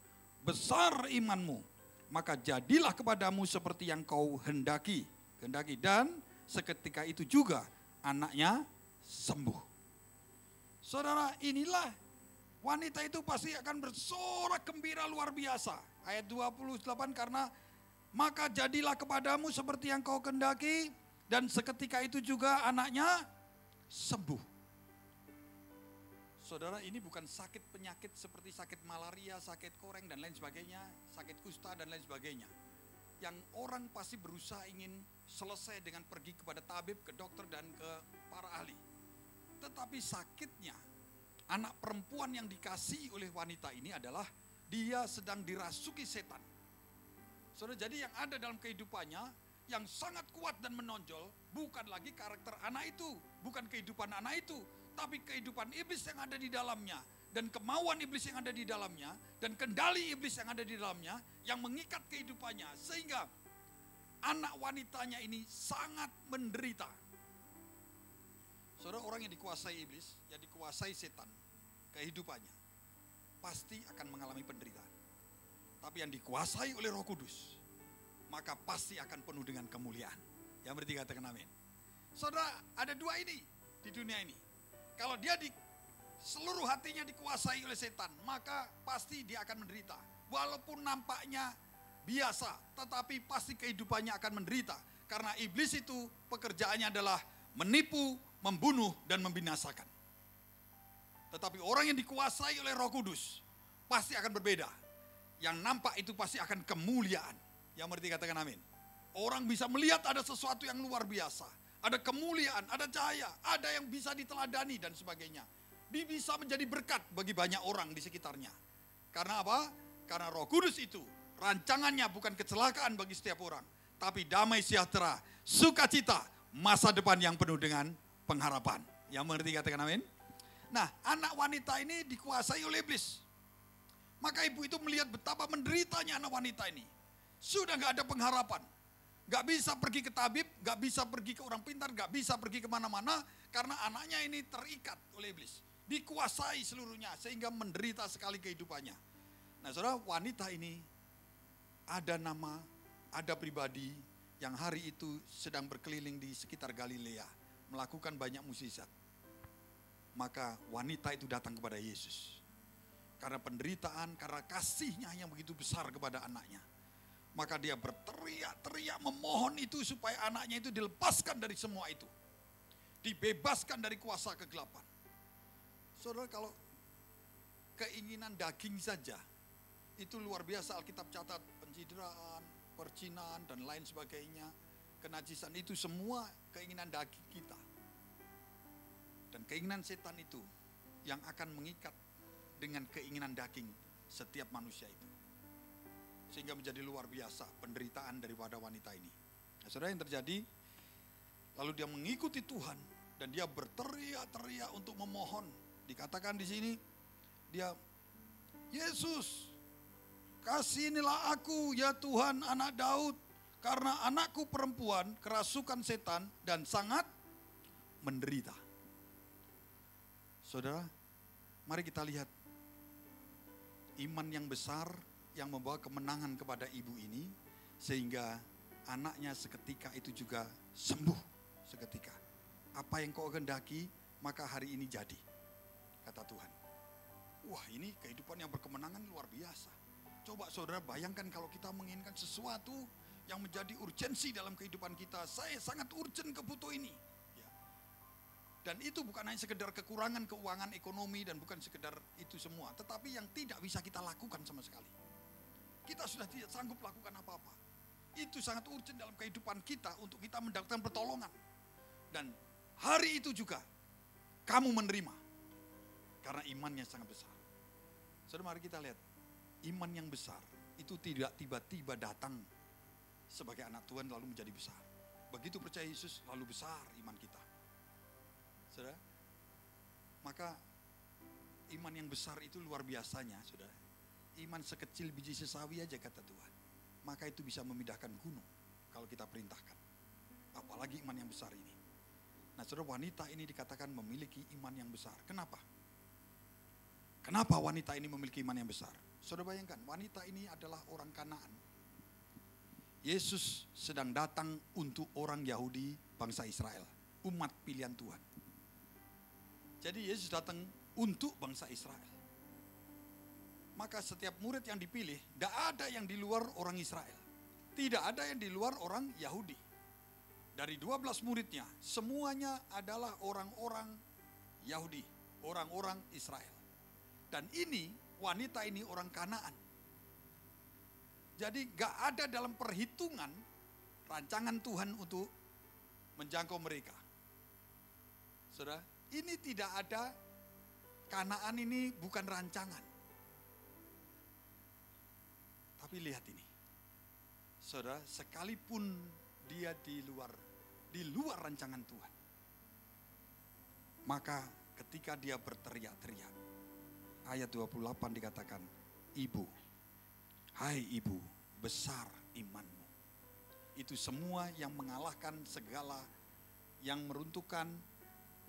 besar imanmu, maka jadilah kepadamu seperti yang kau hendaki. Dan seketika itu juga anaknya sembuh." Saudara, inilah wanita itu pasti akan bersorak gembira luar biasa. Ayat 28, karena maka jadilah kepadamu seperti yang kau kehendaki, dan seketika itu juga anaknya sembuh. Saudara, ini bukan sakit penyakit seperti sakit malaria, sakit koreng dan lain sebagainya, sakit kusta dan lain sebagainya. Yang orang pasti berusaha ingin selesai dengan pergi kepada tabib, ke dokter dan ke para ahli. Tetapi sakitnya anak perempuan yang dikasihi oleh wanita ini adalah dia sedang dirasuki setan. Saudara, jadi yang ada dalam kehidupannya yang sangat kuat dan menonjol bukan lagi karakter anak itu, bukan kehidupan anak itu, tapi kehidupan iblis yang ada di dalamnya, dan kemauan iblis yang ada di dalamnya, dan kendali iblis yang ada di dalamnya, yang mengikat kehidupannya, sehingga anak wanitanya ini sangat menderita. Saudara, orang yang dikuasai iblis, yang dikuasai setan, kehidupannya, pasti akan mengalami penderitaan. Tapi yang dikuasai oleh Roh Kudus, maka pasti akan penuh dengan kemuliaan. Yang berarti katakan amin. Saudara, ada dua ini di dunia ini. Kalau dia di seluruh hatinya dikuasai oleh setan, maka pasti dia akan menderita. Walaupun nampaknya biasa, tetapi pasti kehidupannya akan menderita. Karena iblis itu pekerjaannya adalah menipu, membunuh, dan membinasakan. Tetapi orang yang dikuasai oleh Roh Kudus pasti akan berbeda. Yang nampak itu pasti akan kemuliaan. Yang berarti katakan amin. Orang bisa melihat ada sesuatu yang luar biasa. Ada kemuliaan, ada cahaya, ada yang bisa diteladani dan sebagainya. Dia bisa menjadi berkat bagi banyak orang di sekitarnya. Karena apa? Karena Roh Kudus itu rancangannya bukan kecelakaan bagi setiap orang, tapi damai sejahtera, sukacita, masa depan yang penuh dengan pengharapan. Yang mengerti katakan amin. Nah, anak wanita ini dikuasai oleh iblis. Maka ibu itu melihat betapa menderitanya anak wanita ini. Sudah gak ada pengharapan. Gak bisa pergi ke tabib, gak bisa pergi ke orang pintar, gak bisa pergi kemana-mana. Karena anaknya ini terikat oleh iblis. Dikuasai seluruhnya sehingga menderita sekali kehidupannya. Nah saudara, wanita ini ada nama ada pribadi yang hari itu sedang berkeliling di sekitar Galilea, melakukan banyak mukjizat. Maka wanita itu datang kepada Yesus. Karena penderitaan, karena kasihnya yang begitu besar kepada anaknya. Maka dia berteriak-teriak memohon itu supaya anaknya itu dilepaskan dari semua itu. Dibebaskan dari kuasa kegelapan. Saudara, kalau keinginan daging saja, itu luar biasa. Alkitab catat pencitraan, perzinaan, dan lain sebagainya. Kenajisan itu semua keinginan daging kita. Dan keinginan setan itu yang akan mengikat dengan keinginan daging setiap manusia itu. Sehingga menjadi luar biasa penderitaan daripada wanita ini. Nah, saudara, yang terjadi, lalu dia mengikuti Tuhan dan dia berteriak-teriak untuk memohon. Dikatakan di sini, dia, Yesus, kasihanilah aku ya Tuhan, anak Daud, karena anakku perempuan kerasukan setan dan sangat menderita. Saudara, mari kita lihat iman yang besar yang membawa kemenangan kepada ibu ini, sehingga anaknya seketika itu juga sembuh seketika. Apa yang kau kehendaki, maka hari ini jadi, kata Tuhan. Wah, ini kehidupan yang berkemenangan luar biasa. Coba saudara bayangkan kalau kita menginginkan sesuatu yang menjadi urgensi dalam kehidupan kita. Saya sangat urgent kebutuh ini. Ya. Dan itu bukan hanya sekedar kekurangan keuangan ekonomi dan bukan sekedar itu semua. Tetapi yang tidak bisa kita lakukan sama sekali. Kita sudah tidak sanggup lakukan apa-apa. Itu sangat urgent dalam kehidupan kita untuk kita mendapatkan pertolongan. Dan hari itu juga kamu menerima. Karena imannya sangat besar. Saudara, mari kita lihat. Iman yang besar itu tidak tiba-tiba datang sebagai anak Tuhan lalu menjadi besar. Begitu percaya Yesus lalu besar iman kita. Saudara, maka iman yang besar itu luar biasanya, saudara. Iman sekecil biji sesawi aja kata Tuhan. Maka itu bisa memindahkan gunung kalau kita perintahkan. Apalagi iman yang besar ini. Nah, saudara, wanita ini dikatakan memiliki iman yang besar. Kenapa? Kenapa wanita ini memiliki iman yang besar? Saudara bayangkan, wanita ini adalah orang Kanaan. Yesus sedang datang untuk orang Yahudi bangsa Israel. Umat pilihan Tuhan. Jadi Yesus datang untuk bangsa Israel. Maka setiap murid yang dipilih, tidak ada yang di luar orang Israel. Tidak ada yang di luar orang Yahudi. Dari 12 muridnya, semuanya adalah orang-orang Yahudi, orang-orang Israel. Dan ini, wanita ini orang Kanaan. Jadi gak ada dalam perhitungan rancangan Tuhan untuk menjangkau mereka. Saudara, ini tidak ada, Kanaan ini bukan rancangan. Tapi lihat ini, saudara, sekalipun dia di luar rancangan Tuhan, maka ketika dia berteriak-teriak, ayat 28 dikatakan, Ibu, hai ibu, besar imanmu. Itu semua yang mengalahkan segala, yang meruntuhkan,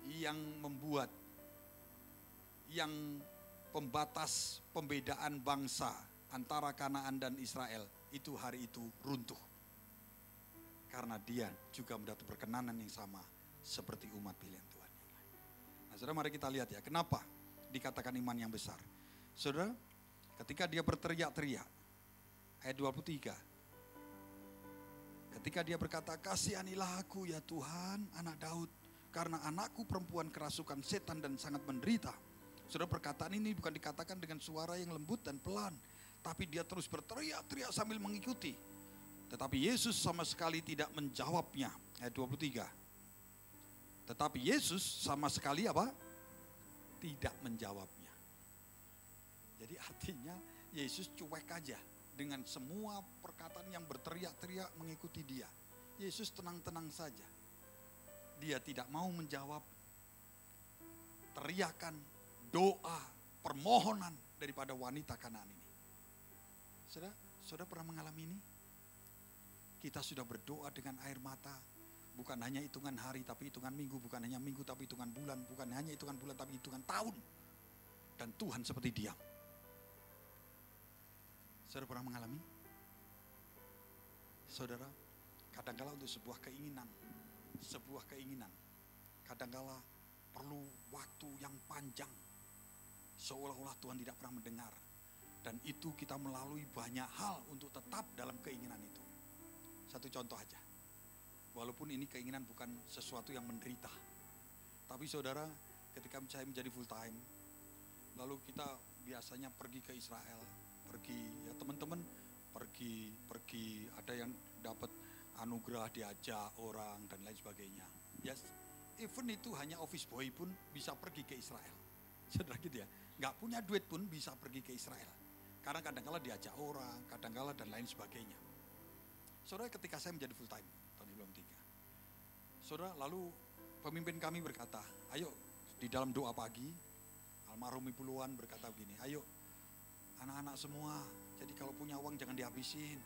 yang membuat, yang pembatas pembedaan bangsa antara Kanaan dan Israel, itu hari itu runtuh. Karena dia juga mendapat perkenanan yang sama seperti umat pilihan Tuhan yang lain. Nah, saudara, mari kita lihat ya, kenapa dikatakan iman yang besar. Saudara, ketika dia berteriak-teriak, ayat 23, ketika dia berkata, kasihanilah aku ya Tuhan, anak Daud, karena anakku perempuan kerasukan setan dan sangat menderita. Saudara, perkataan ini bukan dikatakan dengan suara yang lembut dan pelan, tapi dia terus berteriak-teriak sambil mengikuti. Tetapi Yesus sama sekali tidak menjawabnya. Ayat 23. Tetapi Yesus sama sekali apa? Tidak menjawabnya. Jadi artinya Yesus cuek aja dengan semua perkataan yang berteriak-teriak mengikuti dia. Yesus tenang-tenang saja. Dia tidak mau menjawab teriakan, doa, permohonan daripada wanita Kanaan ini. Saudara pernah mengalami ini? Kita sudah berdoa dengan air mata, bukan hanya hitungan hari tapi hitungan minggu, bukan hanya minggu tapi hitungan bulan, bukan hanya hitungan bulan tapi hitungan tahun. Dan Tuhan seperti diam. Saudara pernah mengalami? Saudara, kadangkala untuk sebuah keinginan, kadangkala perlu waktu yang panjang, seolah-olah Tuhan tidak pernah mendengar. Dan itu kita melalui banyak hal untuk tetap dalam keinginan itu. Satu contoh aja, walaupun ini keinginan bukan sesuatu yang menderita, tapi saudara, ketika saya menjadi full time, lalu kita biasanya pergi ke Israel, ya teman-teman pergi, ada yang dapat anugerah, diajak orang dan lain sebagainya. Yes, even itu hanya office boy pun bisa pergi ke Israel. Saudara gitu ya, nggak punya duit pun bisa pergi ke Israel. Karena kadang-kala diajak orang, kadang-kala dan lain sebagainya. Saudara, ketika saya menjadi full time tahun 2003, saudara, lalu pemimpin kami berkata, ayo di dalam doa pagi, almarhum Ibu Luan berkata begini, ayo anak-anak semua, jadi kalau punya uang jangan dihabisin,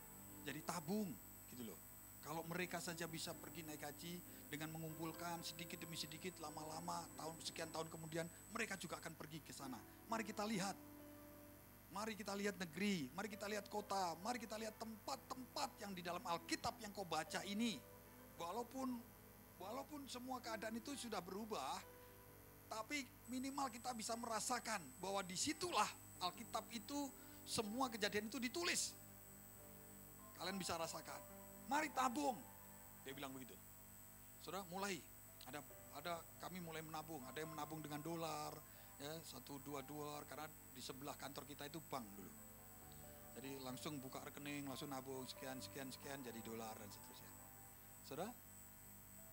jadi tabung gitu loh. Kalau mereka saja bisa pergi naik haji dengan mengumpulkan sedikit demi sedikit, lama-lama sekian tahun kemudian mereka juga akan pergi ke sana. Mari kita lihat negeri, mari kita lihat kota, mari kita lihat tempat-tempat yang di dalam Alkitab yang kau baca ini. Walaupun semua keadaan itu sudah berubah, tapi minimal kita bisa merasakan bahwa disitulah Alkitab itu, semua kejadian itu ditulis. Kalian bisa rasakan. Mari tabung, dia bilang begitu. Saudara, mulai kami mulai menabung. Ada yang menabung dengan dolar, ya, 1-2 dolar, karena di sebelah kantor kita itu bank dulu. Jadi langsung buka rekening, langsung nabung sekian jadi dolar dan seterusnya. Saudara,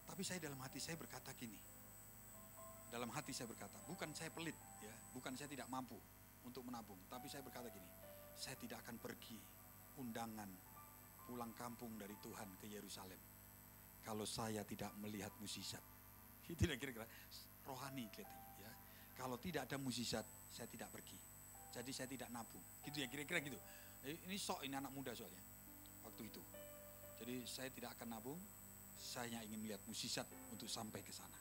tapi saya dalam hati saya berkata gini. Dalam hati saya berkata, bukan saya pelit, ya, bukan saya tidak mampu untuk menabung, tapi saya berkata gini, saya tidak akan pergi undangan pulang kampung dari Tuhan ke Yerusalem kalau saya tidak melihat mukjizat. Itu kira-kira rohani kelihatannya, ya. Kalau tidak ada mukjizat, saya tidak pergi. Jadi saya tidak nabung. Gitu ya, kira-kira gitu. Ini anak muda soalnya waktu itu. Jadi saya tidak akan nabung, saya ingin melihat mukjizat untuk sampai ke sana.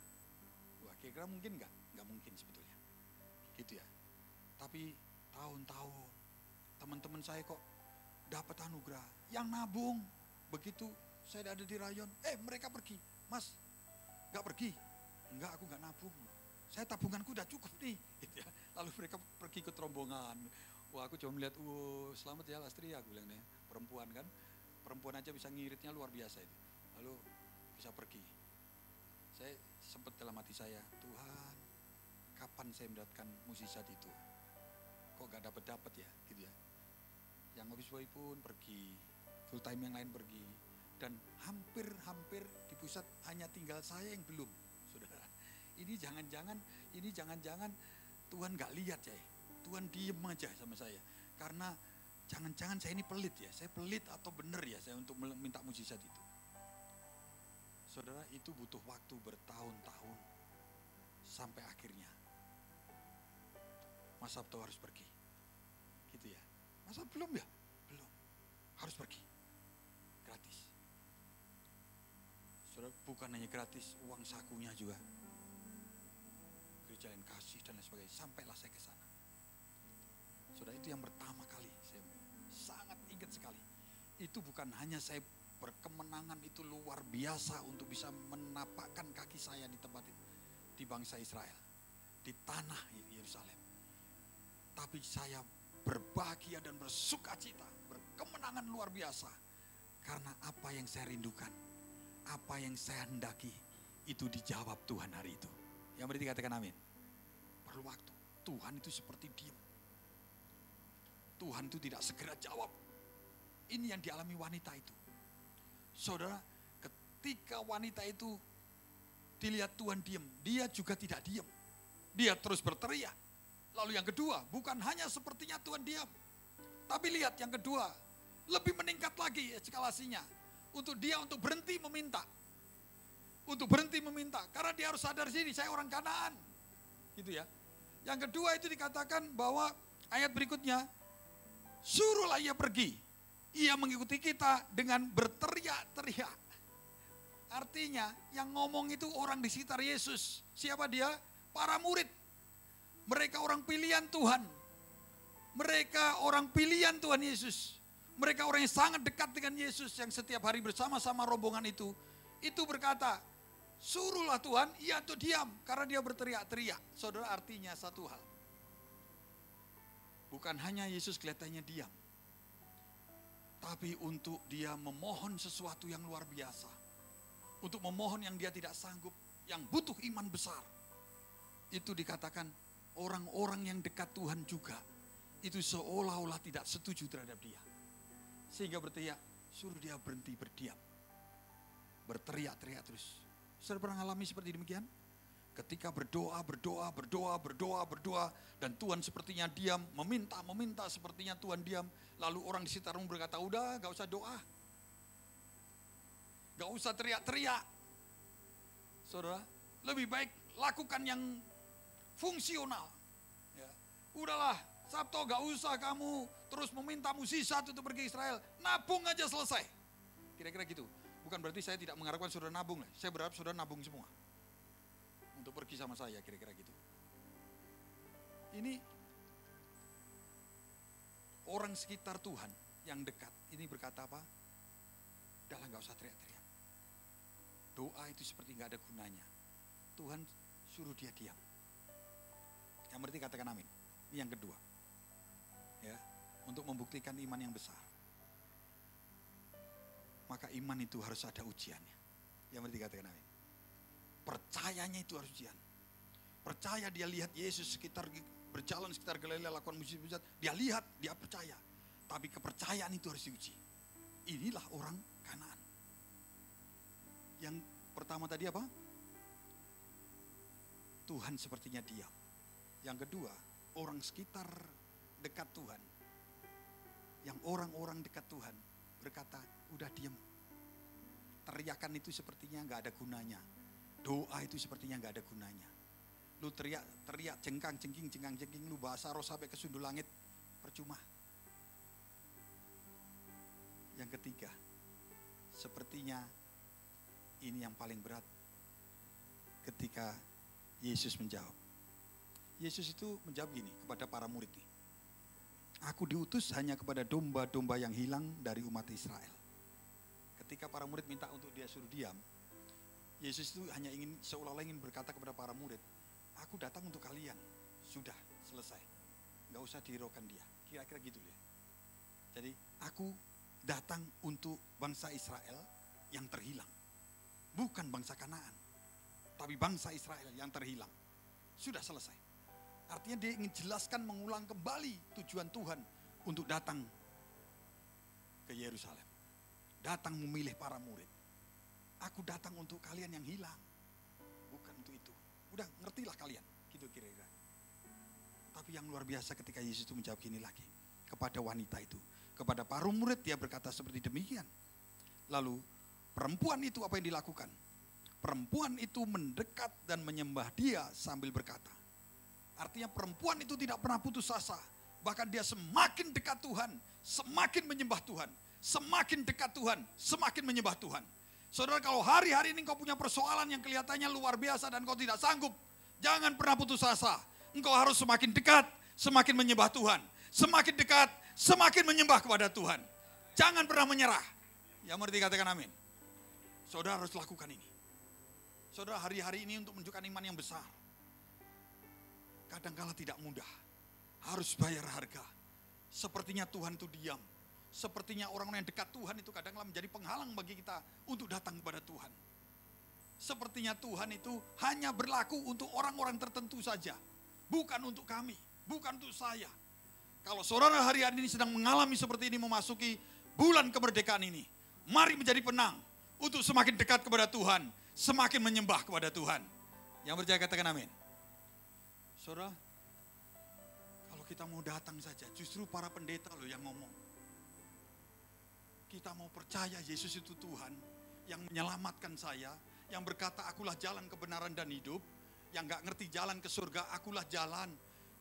Wah, kira-kira mungkin nggak? Nggak mungkin sebetulnya. Gitu ya. Tapi tahun-tahun teman-teman saya kok dapat anugerah, yang nabung. Begitu saya ada di rayon, mereka pergi. Mas, nggak pergi? Enggak, aku nggak nabung. Saya tabunganku udah cukup nih. Gitu ya. Lalu mereka pergi ke rombongan. Wah, aku cuma melihat, selamat ya Lastri, aku bilang nih, perempuan kan. Perempuan aja bisa ngiritnya luar biasa itu. Lalu bisa pergi. Saya sempat dalam hati saya, Tuhan, kapan saya mendapatkan mukjizat itu? Kok gak dapat ya, gitu ya. Yang office boy pun pergi, full time yang lain pergi. Dan hampir di pusat hanya tinggal saya yang belum, saudara. Ini jangan-jangan Tuhan gak lihat ya. Tuhan diem aja sama saya. Karena jangan-jangan saya ini pelit ya. Saya pelit atau benar ya saya untuk minta mukjizat itu. Saudara, itu butuh waktu bertahun-tahun. Sampai akhirnya Mas Sabto harus pergi. Gitu ya. Masa belum ya? Belum. Harus pergi. Gratis. Saudara, bukan hanya gratis, uang sakunya juga. Gereja yang kasih dan lain sebagainya. Sampailah saya ke sana. Saudara, itu yang pertama kali saya sangat ingat sekali. Itu bukan hanya saya berkemenangan itu luar biasa untuk bisa menapakkan kaki saya di tempat itu, di bangsa Israel, di tanah Yerusalem. Tapi saya berbahagia dan bersukacita, berkemenangan luar biasa. Karena apa yang saya rindukan, apa yang saya hendaki, itu dijawab Tuhan hari itu. Yang berarti katakan amin. Perlu waktu. Tuhan itu seperti diam. Tuhan itu tidak segera jawab. Ini yang dialami wanita itu. Saudara, ketika wanita itu dilihat Tuhan diam, dia juga tidak diam. Dia terus berteriak. Lalu yang kedua, bukan hanya sepertinya Tuhan diam. Tapi lihat yang kedua, lebih meningkat lagi eskalasinya. Untuk berhenti meminta. Untuk berhenti meminta. Karena dia harus sadar sini, saya orang Kanaan. Gitu ya. Yang kedua itu dikatakan bahwa ayat berikutnya, suruhlah ia pergi. Ia mengikuti kita dengan berteriak-teriak. Artinya yang ngomong itu orang di sekitar Yesus. Siapa dia? Para murid. Mereka orang pilihan Tuhan. Mereka orang pilihan Tuhan Yesus. mereka orang yang sangat dekat dengan Yesus yang setiap hari bersama-sama rombongan itu berkata, suruhlah Tuhan, ia tuh diam karena dia berteriak-teriak. Saudara, artinya satu hal. Bukan hanya Yesus kelihatannya diam, tapi untuk dia memohon sesuatu yang luar biasa. Untuk memohon yang dia tidak sanggup, yang butuh iman besar. Itu dikatakan orang-orang yang dekat Tuhan juga, itu seolah-olah tidak setuju terhadap dia. Sehingga berteriak, suruh dia berhenti berdiam. Berteriak-teriak terus. Saudara pernah mengalami seperti demikian? Ketika berdoa, dan Tuhan sepertinya diam, meminta sepertinya Tuhan diam. Lalu orang di sekitarmu berkata, udah gak usah doa. Gak usah teriak-teriak. Saudara, lebih baik lakukan yang fungsional. Ya. Udahlah, Sabto gak usah kamu terus meminta musisat untuk pergi ke Israel. Nabung aja selesai. Kira-kira gitu. Bukan berarti saya tidak mengharapkan saudara nabung. Saya berharap saudara nabung semua. Untuk pergi sama saya, kira-kira gitu. Ini orang sekitar Tuhan yang dekat. Ini berkata apa? Udahlah gak usah teriak-teriak. Doa itu seperti gak ada gunanya. Tuhan suruh dia diam. Yang berarti katakan amin. Ini yang kedua. Ya, untuk membuktikan iman yang besar. Maka iman itu harus ada ujiannya. Yang berarti katakan amin. Percayanya itu harus ujian. Percaya dia lihat Yesus berjalan sekitar Galilea lakukan mujizat. Dia lihat, dia percaya. Tapi kepercayaan itu harus diuji. Inilah orang Kanaan. Yang pertama tadi apa? Tuhan sepertinya diam. Yang kedua, orang sekitar dekat Tuhan. Yang orang-orang dekat Tuhan berkata, udah diam. Teriakan itu sepertinya gak ada gunanya. Doa itu sepertinya gak ada gunanya. Lu teriak jengkang-jengking, lu bahasa roh sampai ke sundul langit, percuma. Yang ketiga, sepertinya ini yang paling berat. Ketika Yesus menjawab. Yesus itu menjawab gini kepada para murid nih. Aku diutus hanya kepada domba-domba yang hilang dari umat Israel. Ketika para murid minta untuk dia suruh diam, Yesus itu hanya seolah-olah ingin berkata kepada para murid, aku datang untuk kalian, sudah selesai, gak usah dihiraukan dia, kira-kira gitu ya. Jadi aku datang untuk bangsa Israel yang terhilang, bukan bangsa Kanaan, tapi bangsa Israel yang terhilang, sudah selesai. Artinya dia ingin jelaskan, mengulang kembali tujuan Tuhan untuk datang ke Yerusalem, datang memilih para murid. Aku datang untuk kalian yang hilang, bukan untuk itu. Udah ngertilah kalian, gitu kira-kira. Tapi yang luar biasa ketika Yesus itu menjawab gini lagi kepada wanita itu, kepada para murid dia berkata seperti demikian. Lalu perempuan itu apa yang dilakukan? Perempuan itu mendekat dan menyembah dia sambil berkata. Artinya perempuan itu tidak pernah putus asa. Bahkan dia semakin dekat Tuhan, semakin menyembah Tuhan. Semakin dekat Tuhan, semakin menyembah Tuhan. Saudara, kalau hari-hari ini kau punya persoalan yang kelihatannya luar biasa dan kau tidak sanggup, jangan pernah putus asa. Engkau harus semakin dekat, semakin menyembah Tuhan. Semakin dekat, semakin menyembah kepada Tuhan. Jangan pernah menyerah. Yang mengerti katakan amin. Saudara harus lakukan ini. Saudara, hari-hari ini untuk menunjukkan iman yang besar. Kadangkala tidak mudah. Harus bayar harga. Sepertinya Tuhan itu diam. Sepertinya orang-orang yang dekat Tuhan itu kadang-kadang menjadi penghalang bagi kita untuk datang kepada Tuhan. Sepertinya Tuhan itu hanya berlaku untuk orang-orang tertentu saja. Bukan untuk kami, bukan untuk saya. Kalau saudara hari-hari ini sedang mengalami seperti ini, memasuki bulan kemerdekaan ini, mari menjadi penang untuk semakin dekat kepada Tuhan, semakin menyembah kepada Tuhan. Yang percaya katakan amin. Saudara, kalau kita mau datang saja, justru para pendeta loh yang ngomong. Kita mau percaya Yesus itu Tuhan yang menyelamatkan saya, yang berkata akulah jalan kebenaran dan hidup, yang gak ngerti jalan ke surga, akulah jalan,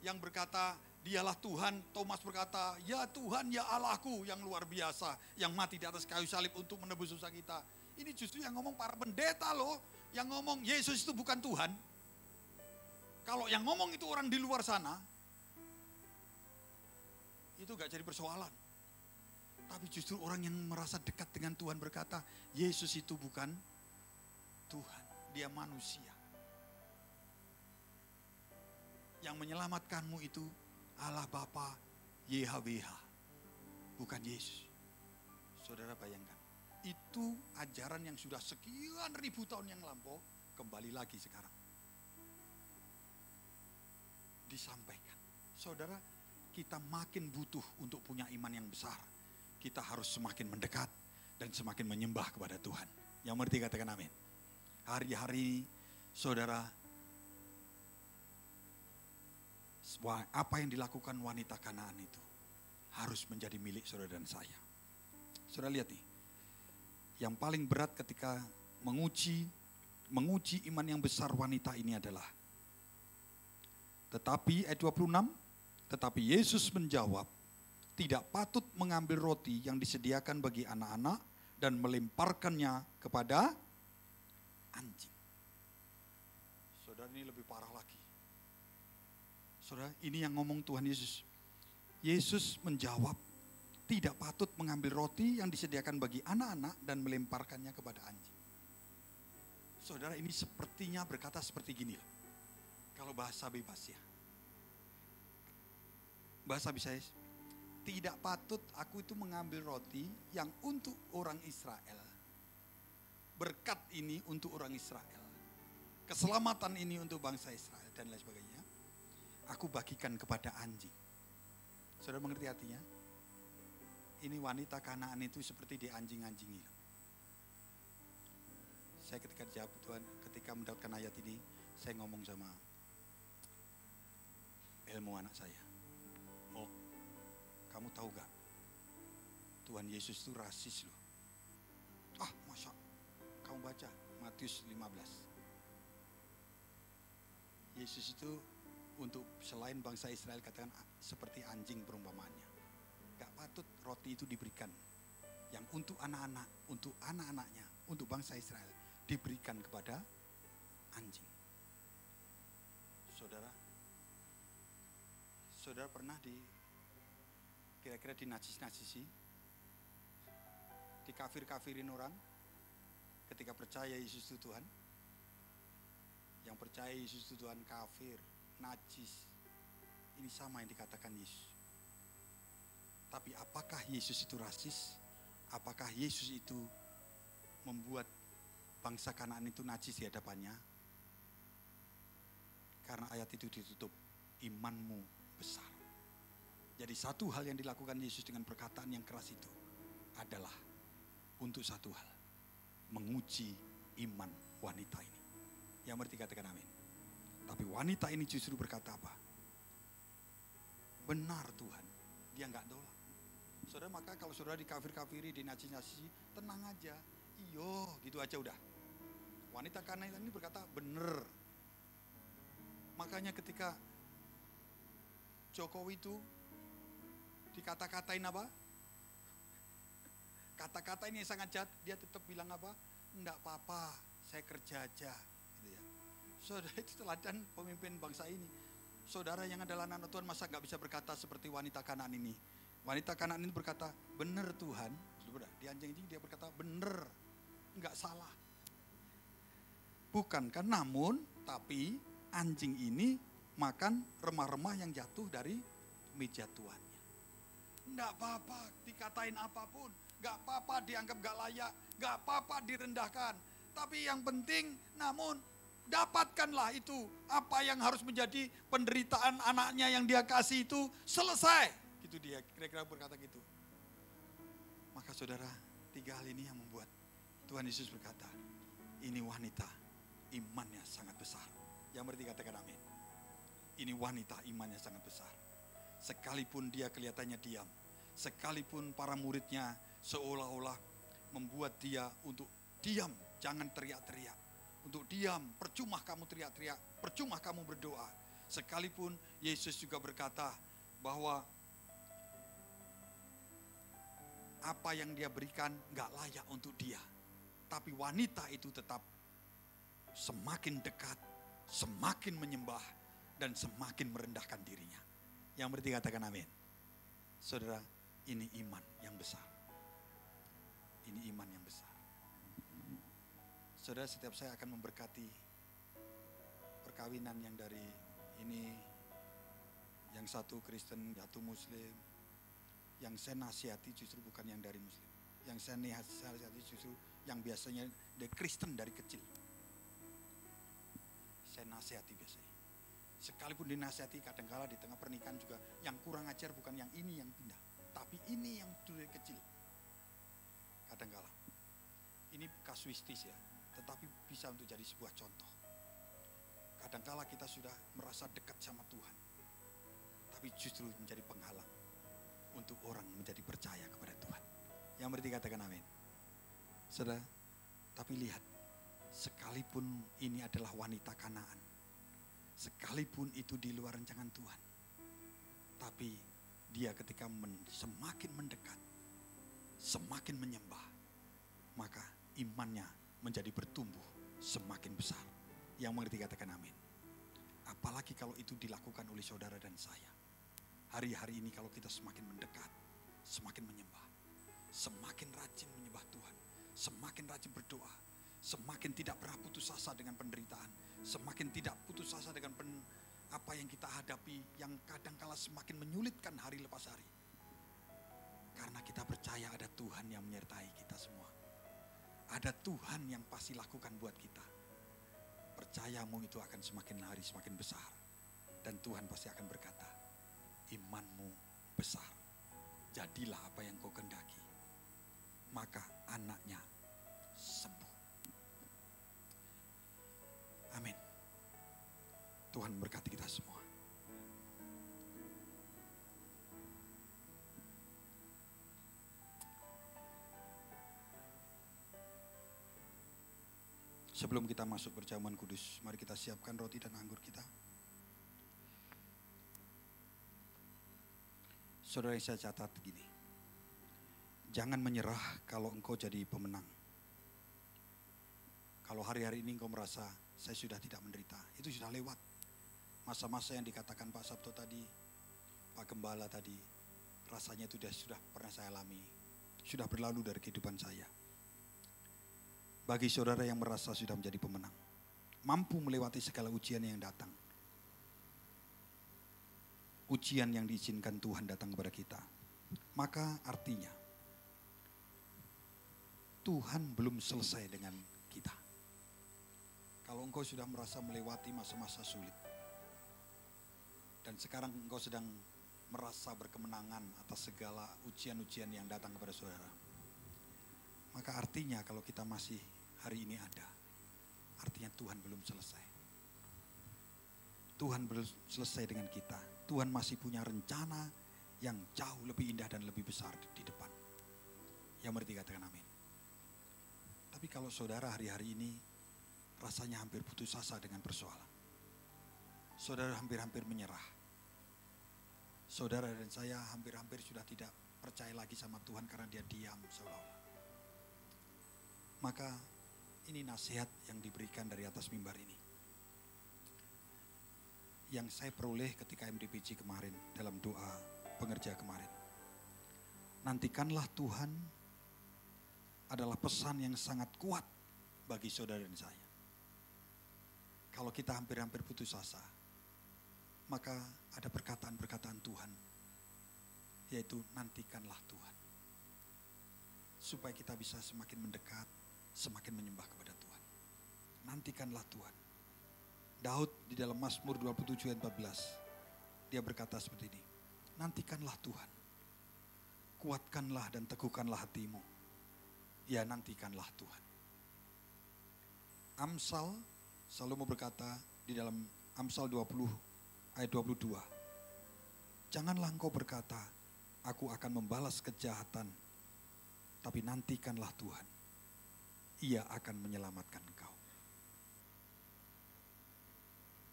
yang berkata dialah Tuhan. Thomas berkata, ya Tuhan, ya Allahku, yang luar biasa, yang mati di atas kayu salib untuk menebus dosa kita. Ini justru yang ngomong para pendeta loh, yang ngomong Yesus itu bukan Tuhan. Kalau yang ngomong itu orang di luar sana, itu gak jadi persoalan. Tapi Tapi justru orang yang merasa dekat dengan Tuhan berkata, Yesus itu bukan Tuhan, dia manusia. Yang menyelamatkanmu itu Allah Bapa YHWH, bukan Yesus. Saudara bayangkan, itu ajaran yang sudah sekian ribu tahun yang lampau, kembali lagi sekarang. Disampaikan. Saudara, kita makin butuh untuk punya iman yang besar. Kita harus semakin mendekat dan semakin menyembah kepada Tuhan. Yang mengerti katakan amin. Hari-hari saudara, apa yang dilakukan wanita Kanaan itu harus menjadi milik saudara dan saya. Saudara lihat nih, yang paling berat ketika menguji iman yang besar wanita ini adalah, tetapi ayat 26, tetapi Yesus menjawab, tidak patut mengambil roti yang disediakan bagi anak-anak dan melemparkannya kepada anjing. Saudara, ini lebih parah lagi. Saudara, ini yang ngomong Tuhan Yesus. Yesus menjawab, tidak patut mengambil roti yang disediakan bagi anak-anak dan melemparkannya kepada anjing. Saudara, ini sepertinya berkata seperti gini loh. Kalau bahasa bebas ya. Bahasa bisa, tidak patut aku itu mengambil roti yang untuk orang Israel. Berkat ini untuk orang Israel. Keselamatan ini untuk bangsa Israel dan lain sebagainya. Aku bagikan kepada anjing. Saudara mengerti artinya? Ini wanita Kanaan itu seperti di anjing-anjingi. Saya ketika jawab Tuhan, ketika mendapatkan ayat ini, saya ngomong sama ilmu anak saya. Oh, kamu tahu gak? Tuhan Yesus itu rasis loh. Ah, masa? Kamu baca Matius 15. Yesus itu untuk selain bangsa Israel katakan seperti anjing perumpamaannya. Gak patut roti itu diberikan. Yang untuk anak-anak, untuk anak-anaknya, untuk bangsa Israel diberikan kepada anjing. Saudara pernah kira-kira dinajis-najisi, dikafir-kafirin orang ketika percaya Yesus itu Tuhan? Yang percaya Yesus itu Tuhan kafir, najis. Ini sama yang dikatakan Yesus. Tapi apakah Yesus itu rasis? Apakah Yesus itu membuat bangsa Kanaan itu najis di hadapannya? Karena ayat itu ditutup, imanmu besar. Jadi satu hal yang dilakukan Yesus dengan perkataan yang keras itu adalah untuk satu hal, menguji iman wanita ini. Yang berarti katakan amin. Tapi wanita ini justru berkata apa? Benar Tuhan, dia enggak nolak. Saudara, maka kalau saudara dikafir-kafiri, dinajis-najisi, tenang aja. Iyo, gitu aja udah. Wanita Kanaan ini berkata benar. Makanya ketika Jokowi itu dikata-katain apa? Kata-kata ini sangat jahat, dia tetap bilang apa? Enggak apa-apa, saya kerja aja. Gitu ya. Saudara, itu teladan pemimpin bangsa ini. Saudara yang adalah anak Tuhan, masa gak bisa berkata seperti wanita Kanaan ini? Wanita Kanaan ini berkata, benar Tuhan. Di anjing-anjing dia berkata, benar, enggak salah. Bukan kan, namun, tapi anjing ini makan remah-remah yang jatuh dari meja tuannya. Enggak apa-apa dikatain apapun, enggak apa-apa dianggap enggak layak, enggak apa-apa direndahkan. Tapi yang penting namun dapatkanlah itu apa yang harus menjadi penderitaan anaknya yang dia kasih itu selesai. Gitu dia kira-kira berkata gitu. Maka saudara, tiga hal ini yang membuat Tuhan Yesus berkata, ini wanita imannya sangat besar. Yang berarti katakan amin. Ini wanita imannya sangat besar. Sekalipun dia kelihatannya diam, sekalipun para muridnya seolah-olah membuat dia untuk diam, jangan teriak-teriak. Untuk diam, percuma kamu teriak-teriak, percuma kamu berdoa. Sekalipun Yesus juga berkata bahwa apa yang dia berikan gak layak untuk dia. Tapi wanita itu tetap semakin dekat, semakin menyembah, dan semakin merendahkan dirinya. Yang berarti katakan amin. Saudara, ini iman yang besar. Saudara, setiap saya akan memberkati perkawinan yang dari ini, yang satu Kristen, satu Muslim. Yang saya nasihati justru bukan yang dari Muslim. Yang saya nasihati justru yang biasanya dari Kristen dari kecil. Saya nasihati biasanya. Sekalipun dinasihati, kadangkala di tengah pernikahan juga yang kurang ajar bukan yang ini yang pindah, tapi ini yang dari kecil. Kadangkala ini kasuistis ya, tetapi bisa untuk jadi sebuah contoh. Kadangkala kita sudah merasa dekat sama Tuhan, tapi justru menjadi penghalang untuk orang menjadi percaya kepada Tuhan. Yang berarti katakan amin. Saudara, tapi lihat, sekalipun ini adalah wanita Kanaan, sekalipun itu di luar rancangan Tuhan, tapi dia ketika semakin mendekat, semakin menyembah, maka imannya menjadi bertumbuh semakin besar. Yang mengerti katakan amin. Apalagi kalau itu dilakukan oleh saudara dan saya. Hari-hari ini kalau kita semakin mendekat, semakin menyembah, semakin rajin menyembah Tuhan, semakin rajin berdoa, semakin tidak pernah putus asa dengan penderitaan, semakin tidak putus asa dengan apa yang kita hadapi yang kadangkala semakin menyulitkan hari lepas hari. Karena kita percaya ada Tuhan yang menyertai kita semua. Ada Tuhan yang pasti lakukan buat kita. Percayamu itu akan semakin hari semakin besar. Dan Tuhan pasti akan berkata, imanmu besar. Jadilah apa yang kau kehendaki. Maka anaknya sembuh. Amin. Tuhan memberkati kita semua. Sebelum kita masuk perjamuan kudus, mari kita siapkan roti dan anggur kita. Saudara yang saya catat gini, jangan menyerah kalau engkau jadi pemenang. Kalau hari-hari ini engkau merasa saya sudah tidak menderita, itu sudah lewat. Masa-masa yang dikatakan Pak Sabto tadi, Pak Gembala tadi, rasanya itu sudah pernah saya alami, sudah berlalu dari kehidupan saya. Bagi saudara yang merasa sudah menjadi pemenang, mampu melewati segala ujian yang datang, ujian yang diizinkan Tuhan datang kepada kita, maka artinya Tuhan belum selesai dengan kita. Kalau engkau sudah merasa melewati masa-masa sulit, dan sekarang engkau sedang merasa berkemenangan atas segala ujian-ujian yang datang kepada saudara, maka artinya kalau kita masih hari ini ada, artinya Tuhan belum selesai. Tuhan belum selesai dengan kita. Tuhan masih punya rencana yang jauh lebih indah dan lebih besar di depan. Yang mengerti katakan amin. Tapi kalau saudara hari-hari ini rasanya hampir putus asa dengan persoalan, saudara hampir-hampir menyerah, saudara dan saya hampir-hampir sudah tidak percaya lagi sama Tuhan karena dia diam seolah-olah, maka ini nasihat yang diberikan dari atas mimbar ini, yang saya peroleh ketika MDPJ kemarin dalam doa pengerja kemarin. Nantikanlah Tuhan adalah pesan yang sangat kuat bagi saudara dan saya. Kalau kita hampir-hampir putus asa, maka ada perkataan-perkataan Tuhan, yaitu nantikanlah Tuhan. Supaya kita bisa semakin mendekat, semakin menyembah kepada Tuhan. Nantikanlah Tuhan. Daud di dalam Mazmur 27 ayat 14, dia berkata seperti ini, nantikanlah Tuhan, kuatkanlah dan teguhkanlah hatimu, ya nantikanlah Tuhan. Amsal, Salomo berkata di dalam Amsal 20 ayat 22, janganlah engkau berkata, aku akan membalas kejahatan, tapi nantikanlah Tuhan, Ia akan menyelamatkan engkau.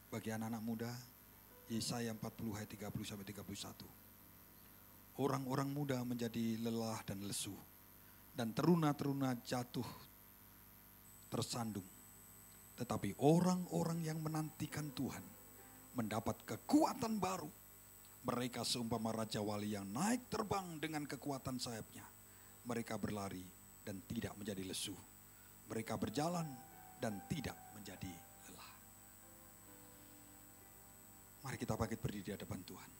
Bagi anak-anak muda, Yesaya 40 ayat 30 sampai 31. Orang-orang muda menjadi lelah dan lesu, dan teruna-teruna jatuh tersandung. Tetapi orang-orang yang menantikan Tuhan mendapat kekuatan baru. Mereka seumpama Raja Wali yang naik terbang dengan kekuatan sayapnya. Mereka berlari dan tidak menjadi lesu. Mereka berjalan dan tidak menjadi lelah. Mari kita bangkit berdiri di hadapan Tuhan.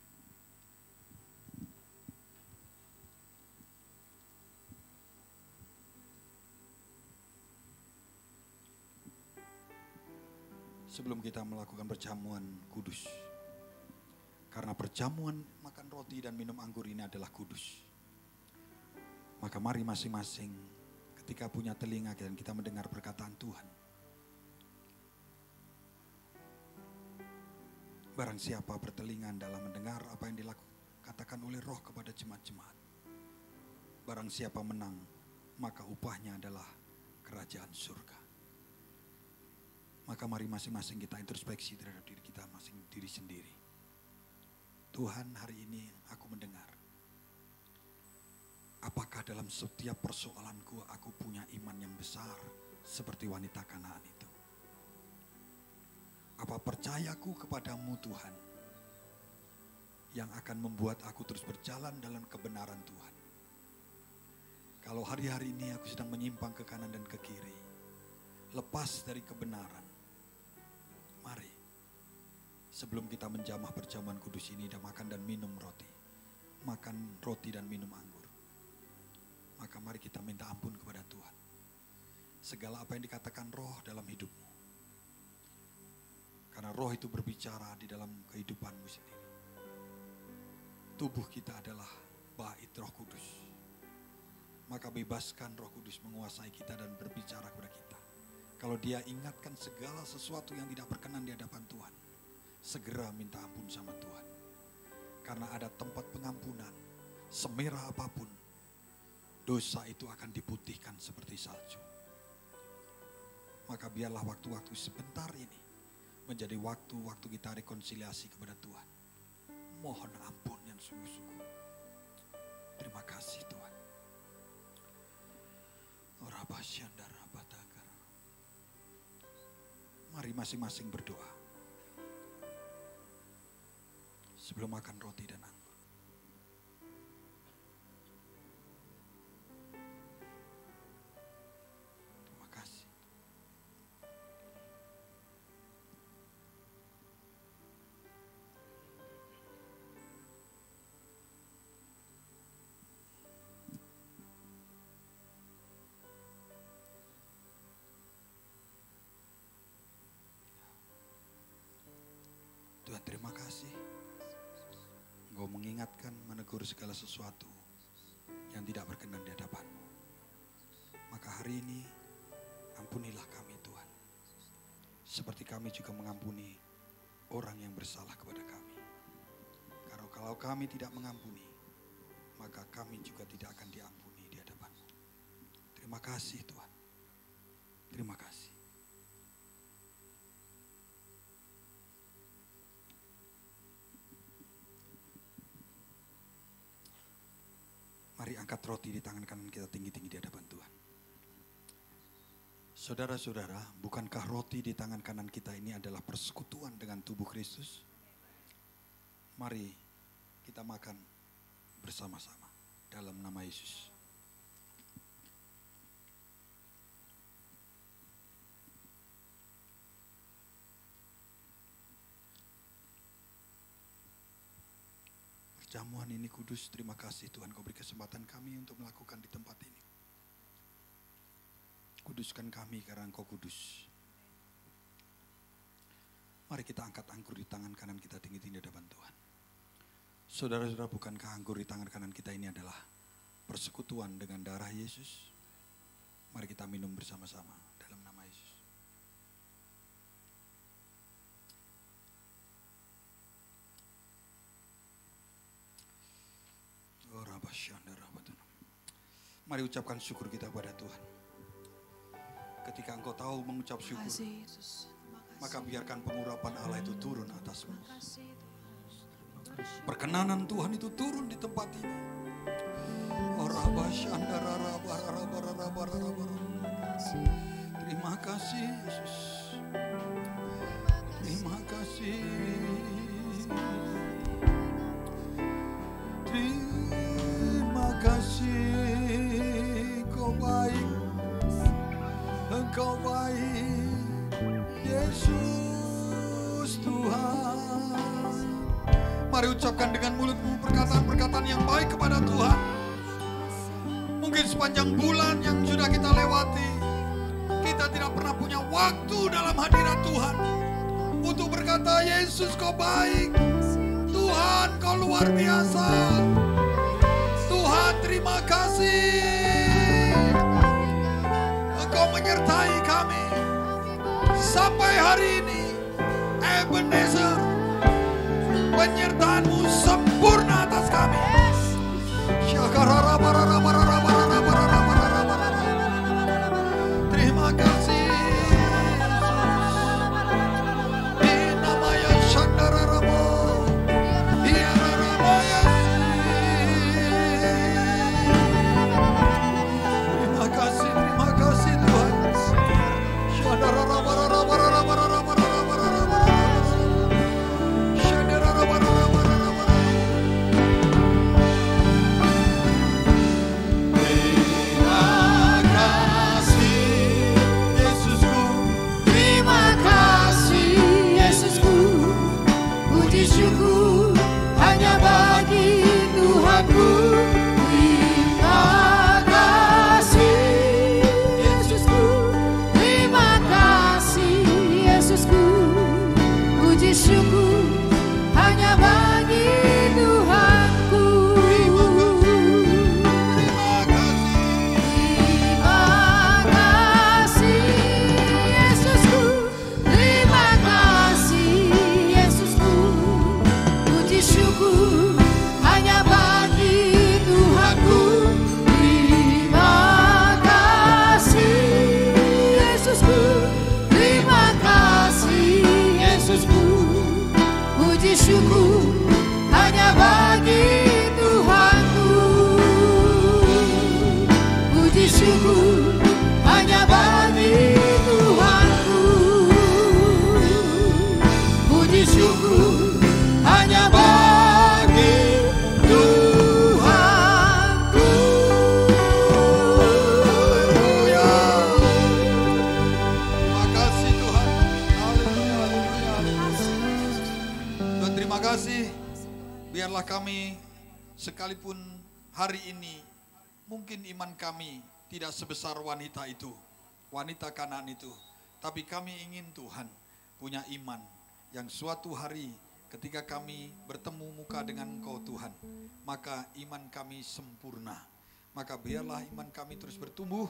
Sebelum kita melakukan perjamuan kudus, karena perjamuan makan roti dan minum anggur ini adalah kudus, maka mari masing-masing ketika punya telinga dan kita mendengar perkataan Tuhan, barang siapa bertelinga dalam mendengar apa yang dikatakan oleh Roh kepada jemaat-jemaat, barang siapa menang, maka upahnya adalah kerajaan surga. Maka mari masing-masing kita introspeksi terhadap diri kita, diri sendiri. Tuhan, hari ini aku mendengar, apakah dalam setiap persoalanku aku punya iman yang besar seperti wanita Kanaan itu? Apa percayaku kepadamu Tuhan yang akan membuat aku terus berjalan dalam kebenaran Tuhan? Kalau hari-hari ini aku sedang menyimpang ke kanan dan ke kiri, lepas dari kebenaran, mari sebelum kita menjamah perjamuan kudus ini dan makan dan minum roti, makan roti dan minum anggur, maka mari kita minta ampun kepada Tuhan. Segala apa yang dikatakan Roh dalam hidupmu, karena Roh itu berbicara di dalam kehidupanmu sendiri. Tubuh kita adalah bait Roh Kudus, maka bebaskan Roh Kudus menguasai kita dan berbicara kepada kita. Kalau dia ingatkan segala sesuatu yang tidak berkenan di hadapan Tuhan, segera minta ampun sama Tuhan. Karena ada tempat pengampunan, semerah apapun, dosa itu akan diputihkan seperti salju. Maka biarlah waktu-waktu sebentar ini menjadi waktu-waktu kita rekonsiliasi kepada Tuhan. Mohon ampun yang sungguh-sungguh. Terima kasih Tuhan. Mari masing-masing berdoa sebelum makan roti dan anggur. Terima kasih. Tuhan, terima kasih. Engkau mengingatkan, menegur segala sesuatu yang tidak berkenan di hadapan-Mu. Maka hari ini ampunilah kami Tuhan, seperti kami juga mengampuni orang yang bersalah kepada kami. Karena kalau kami tidak mengampuni, maka kami juga tidak akan diampuni di hadapan-Mu. Terima kasih Tuhan. Terima kasih. Mari angkat roti di tangan kanan kita tinggi-tinggi di hadapan Tuhan. Saudara-saudara, bukankah roti di tangan kanan kita ini adalah persekutuan dengan tubuh Kristus? Mari kita makan bersama-sama dalam nama Yesus. Perjamuan ini kudus, terima kasih Tuhan Kau beri kesempatan kami untuk melakukan di tempat ini. Kuduskan kami karena Engkau kudus. Mari kita angkat anggur di tangan kanan kita tinggi-tinggi di hadapan Tuhan. Saudara-saudara, bukankah anggur di tangan kanan kita ini adalah persekutuan dengan darah Yesus? Mari kita minum bersama-sama dalam nama Yesus. Mari ucapkan syukur kita kepada Tuhan. Ketika engkau tahu mengucap syukur, maka biarkan pengurapan Allah itu turun atasmu. Perkenanan Tuhan itu turun di tempat ini. Terima kasih Yesus. Terima kasih. Terima kasih, Engkau baik, Engkau baik. Mari ucapkan dengan mulutmu perkataan-perkataan yang baik kepada Tuhan. Mungkin sepanjang bulan yang sudah kita lewati, kita tidak pernah punya waktu dalam hadirat Tuhan untuk berkata, Yesus kau baik, Tuhan kau luar biasa, Tuhan terima kasih, Engkau menyertai kami sampai hari ini. Ebenezer, penyertaan-Mu sempurna atas kami. Terima kasih Yesus. Namanya Shandararamo. Terima kasih Tuhan. syukur hanya bagi Tuhanku. Terima kasih Yesusku, terima kasih Yesusku. Puji syukur hanya bagi Tuhanku. Terima kasih Yesusku, terima kasih Yesusku. Puji syukur hanya bagi Tuhanku. Terima kasih Yesusku, terima kasih Yesusku. Puji syukur hanya bagi Tuhanku. Puji syukur hanya bagi Tuhanku. Puji syukur hanya bagi Tuhanku. Haleluya. Terima kasih Tuhan. Haleluya, haleluya. Tuhan terima kasih. Biarlah kami sekalipun hari ini mungkin iman kami tidak sebesar wanita itu, wanita Kanaan itu. Tapi kami ingin Tuhan punya iman yang suatu hari ketika kami bertemu muka dengan Engkau Tuhan, maka iman kami sempurna. Maka biarlah iman kami terus bertumbuh,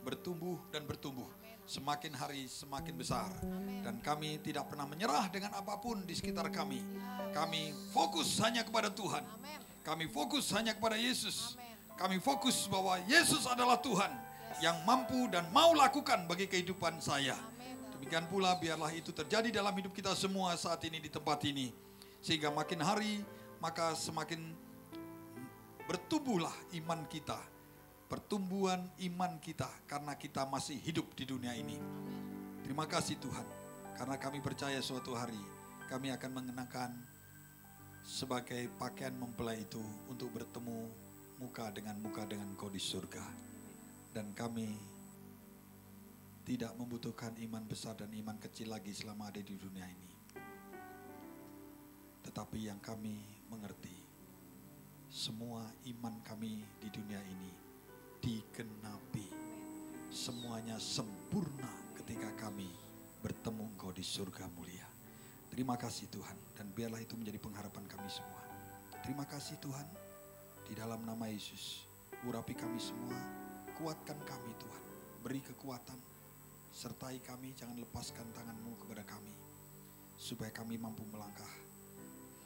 bertumbuh dan bertumbuh. Semakin hari semakin besar. Dan kami tidak pernah menyerah dengan apapun di sekitar kami. Kami fokus hanya kepada Tuhan. Kami fokus hanya kepada Yesus. Kami fokus bahwa Yesus adalah Tuhan yang mampu dan mau lakukan bagi kehidupan saya. Demikian pula biarlah itu terjadi dalam hidup kita semua saat ini di tempat ini. Sehingga makin hari maka semakin bertumbuhlah iman kita. Pertumbuhan iman kita karena kita masih hidup di dunia ini. Terima kasih Tuhan. Karena kami percaya suatu hari kami akan mengenakan sebagai pakaian mempelai itu untuk bertemu muka dengan Engkau di surga. Dan kami tidak membutuhkan iman besar dan iman kecil lagi selama ada di dunia ini. Tetapi yang kami mengerti, semua iman kami di dunia ini digenapi. Semuanya sempurna ketika kami bertemu Engkau di surga mulia. Terima kasih Tuhan, dan biarlah itu menjadi pengharapan kami semua. Terima kasih Tuhan, di dalam nama Yesus, urapi kami semua, kuatkan kami Tuhan, beri kekuatan, sertai kami, jangan lepaskan tangan-Mu kepada kami, supaya kami mampu melangkah,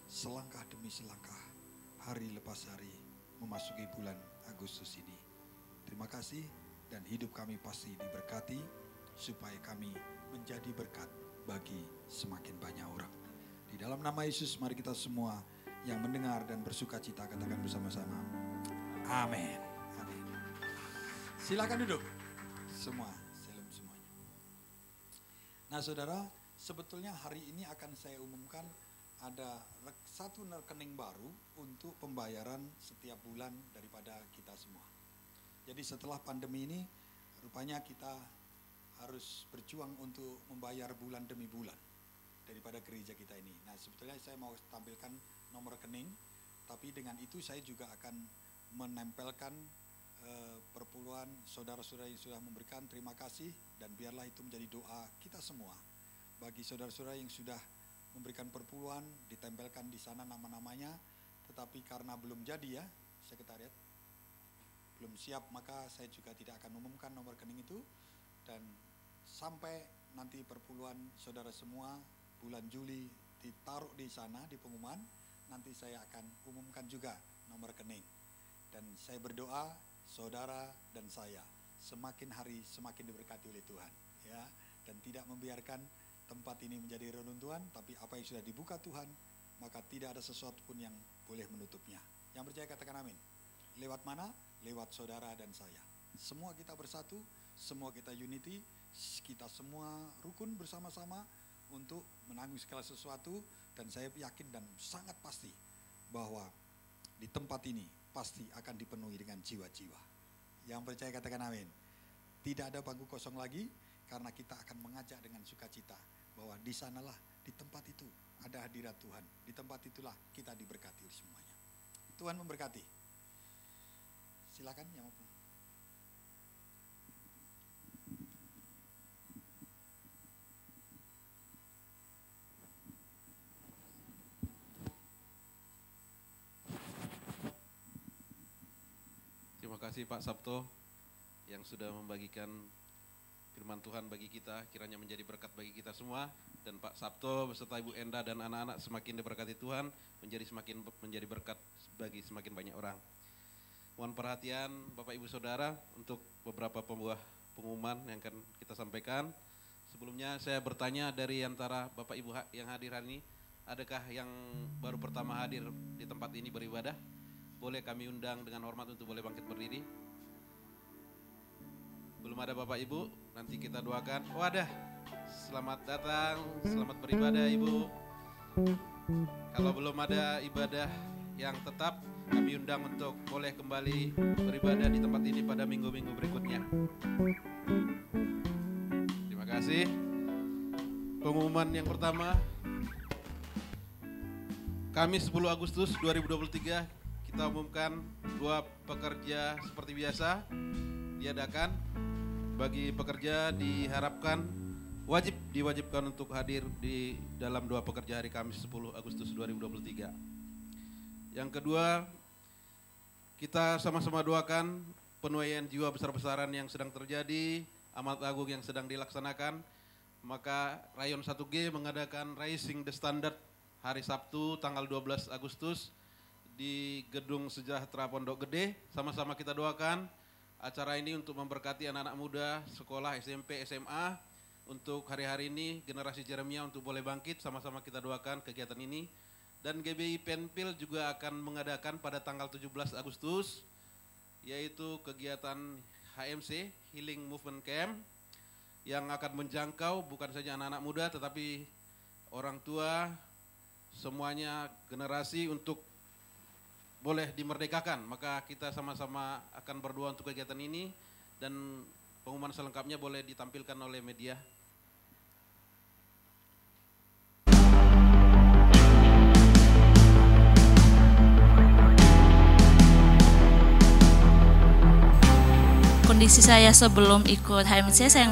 selangkah demi selangkah, hari lepas hari, memasuki bulan Agustus ini. Terima kasih, dan hidup kami pasti diberkati, supaya kami menjadi berkat bagi semakin banyak orang. Di dalam nama Yesus, mari kita semua yang mendengar dan bersuka cita katakan bersama-sama. Amin. Amin. Silakan duduk. Semua, salam semuanya. Nah saudara, sebetulnya hari ini akan saya umumkan ada satu rekening baru untuk pembayaran setiap bulan daripada kita semua. Jadi setelah pandemi ini, rupanya kita harus berjuang untuk membayar bulan demi bulan daripada gereja kita ini. Nah sebetulnya saya mau tampilkan nomor rekening, tapi dengan itu saya juga akan menempelkan perpuluhan saudara-saudara yang sudah memberikan, terima kasih, dan biarlah itu menjadi doa kita semua. Bagi saudara-saudara yang sudah memberikan perpuluhan, ditempelkan di sana nama-namanya, tetapi karena belum jadi ya, sekretariat, belum siap, maka saya juga tidak akan umumkan nomor rekening itu, dan sampai nanti perpuluhan saudara semua bulan Juli ditaruh di sana di pengumuman, nanti saya akan umumkan juga nomor rekening. Dan saya berdoa saudara dan saya semakin hari semakin diberkati oleh Tuhan, ya, dan tidak membiarkan tempat ini menjadi reruntuhan, tapi apa yang sudah dibuka Tuhan, maka tidak ada sesuatu pun yang boleh menutupnya. Yang percaya katakan amin. Lewat mana? Lewat saudara dan saya. Semua kita bersatu, semua kita unity, kita semua rukun bersama-sama untuk menanggung segala sesuatu, dan saya yakin dan sangat pasti bahwa di tempat ini pasti akan dipenuhi dengan jiwa-jiwa. Yang percaya katakan amin. Tidak ada bangku kosong lagi, karena kita akan mengajak dengan sukacita bahwa di sanalah, di tempat itu ada hadirat Tuhan. Di tempat itulah kita diberkati semuanya. Tuhan memberkati. Silakan yang mau. Terima kasih Pak Sabto yang sudah membagikan firman Tuhan bagi kita, kiranya menjadi berkat bagi kita semua, dan Pak Sabto beserta Ibu Enda dan anak-anak semakin diberkati Tuhan, menjadi berkat bagi semakin banyak orang. Mohon perhatian Bapak Ibu Saudara untuk beberapa pengumuman yang akan kita sampaikan. Sebelumnya saya bertanya dari antara Bapak Ibu yang hadir hari ini, adakah yang baru pertama hadir di tempat ini beribadah? Boleh kami undang dengan hormat untuk boleh bangkit berdiri. Belum ada Bapak Ibu, nanti kita doakan. Oh ada, selamat datang, selamat beribadah Ibu. Kalau belum ada ibadah yang tetap, kami undang untuk boleh kembali beribadah di tempat ini pada minggu-minggu berikutnya. Terima kasih. Pengumuman yang pertama, Kamis 10 Agustus 2023, kita umumkan 2 pekerja seperti biasa diadakan. Bagi pekerja diharapkan diwajibkan untuk hadir di dalam 2 pekerja hari Kamis 10 Agustus 2023. Yang kedua, kita sama-sama doakan penuaian jiwa besar-besaran yang sedang terjadi, amanat agung yang sedang dilaksanakan. Maka Rayon 1G mengadakan Raising the Standard hari Sabtu tanggal 12 Agustus di Gedung Sejahtera Pondok Gede. Sama-sama kita doakan acara ini untuk memberkati anak-anak muda sekolah SMP, SMA. Untuk hari-hari ini generasi Jeremia untuk boleh bangkit, sama-sama kita doakan kegiatan ini. Dan GBI Penpil juga akan mengadakan pada tanggal 17 Agustus, yaitu kegiatan HMC, Healing Movement Camp, yang akan menjangkau bukan saja anak-anak muda, tetapi orang tua, semuanya generasi untuk boleh dimerdekakan. Maka kita sama-sama akan berdoa untuk kegiatan ini, dan pengumuman selengkapnya boleh ditampilkan oleh media. Kondisi saya sebelum ikut HMC, saya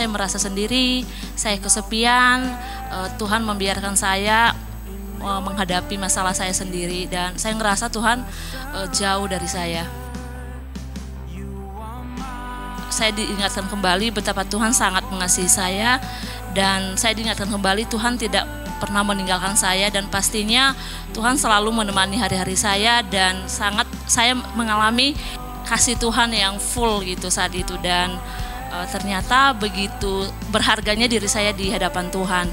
merasa sendiri, saya kesepian. Tuhan membiarkan saya menghadapi masalah saya sendiri, dan saya ngerasa Tuhan jauh dari saya. Saya diingatkan kembali betapa Tuhan sangat mengasihi saya, dan saya diingatkan kembali Tuhan tidak pernah meninggalkan saya, dan pastinya Tuhan selalu menemani hari-hari saya, dan saya mengalami kasih Tuhan yang full gitu saat itu, dan ternyata begitu berharganya diri saya di hadapan Tuhan.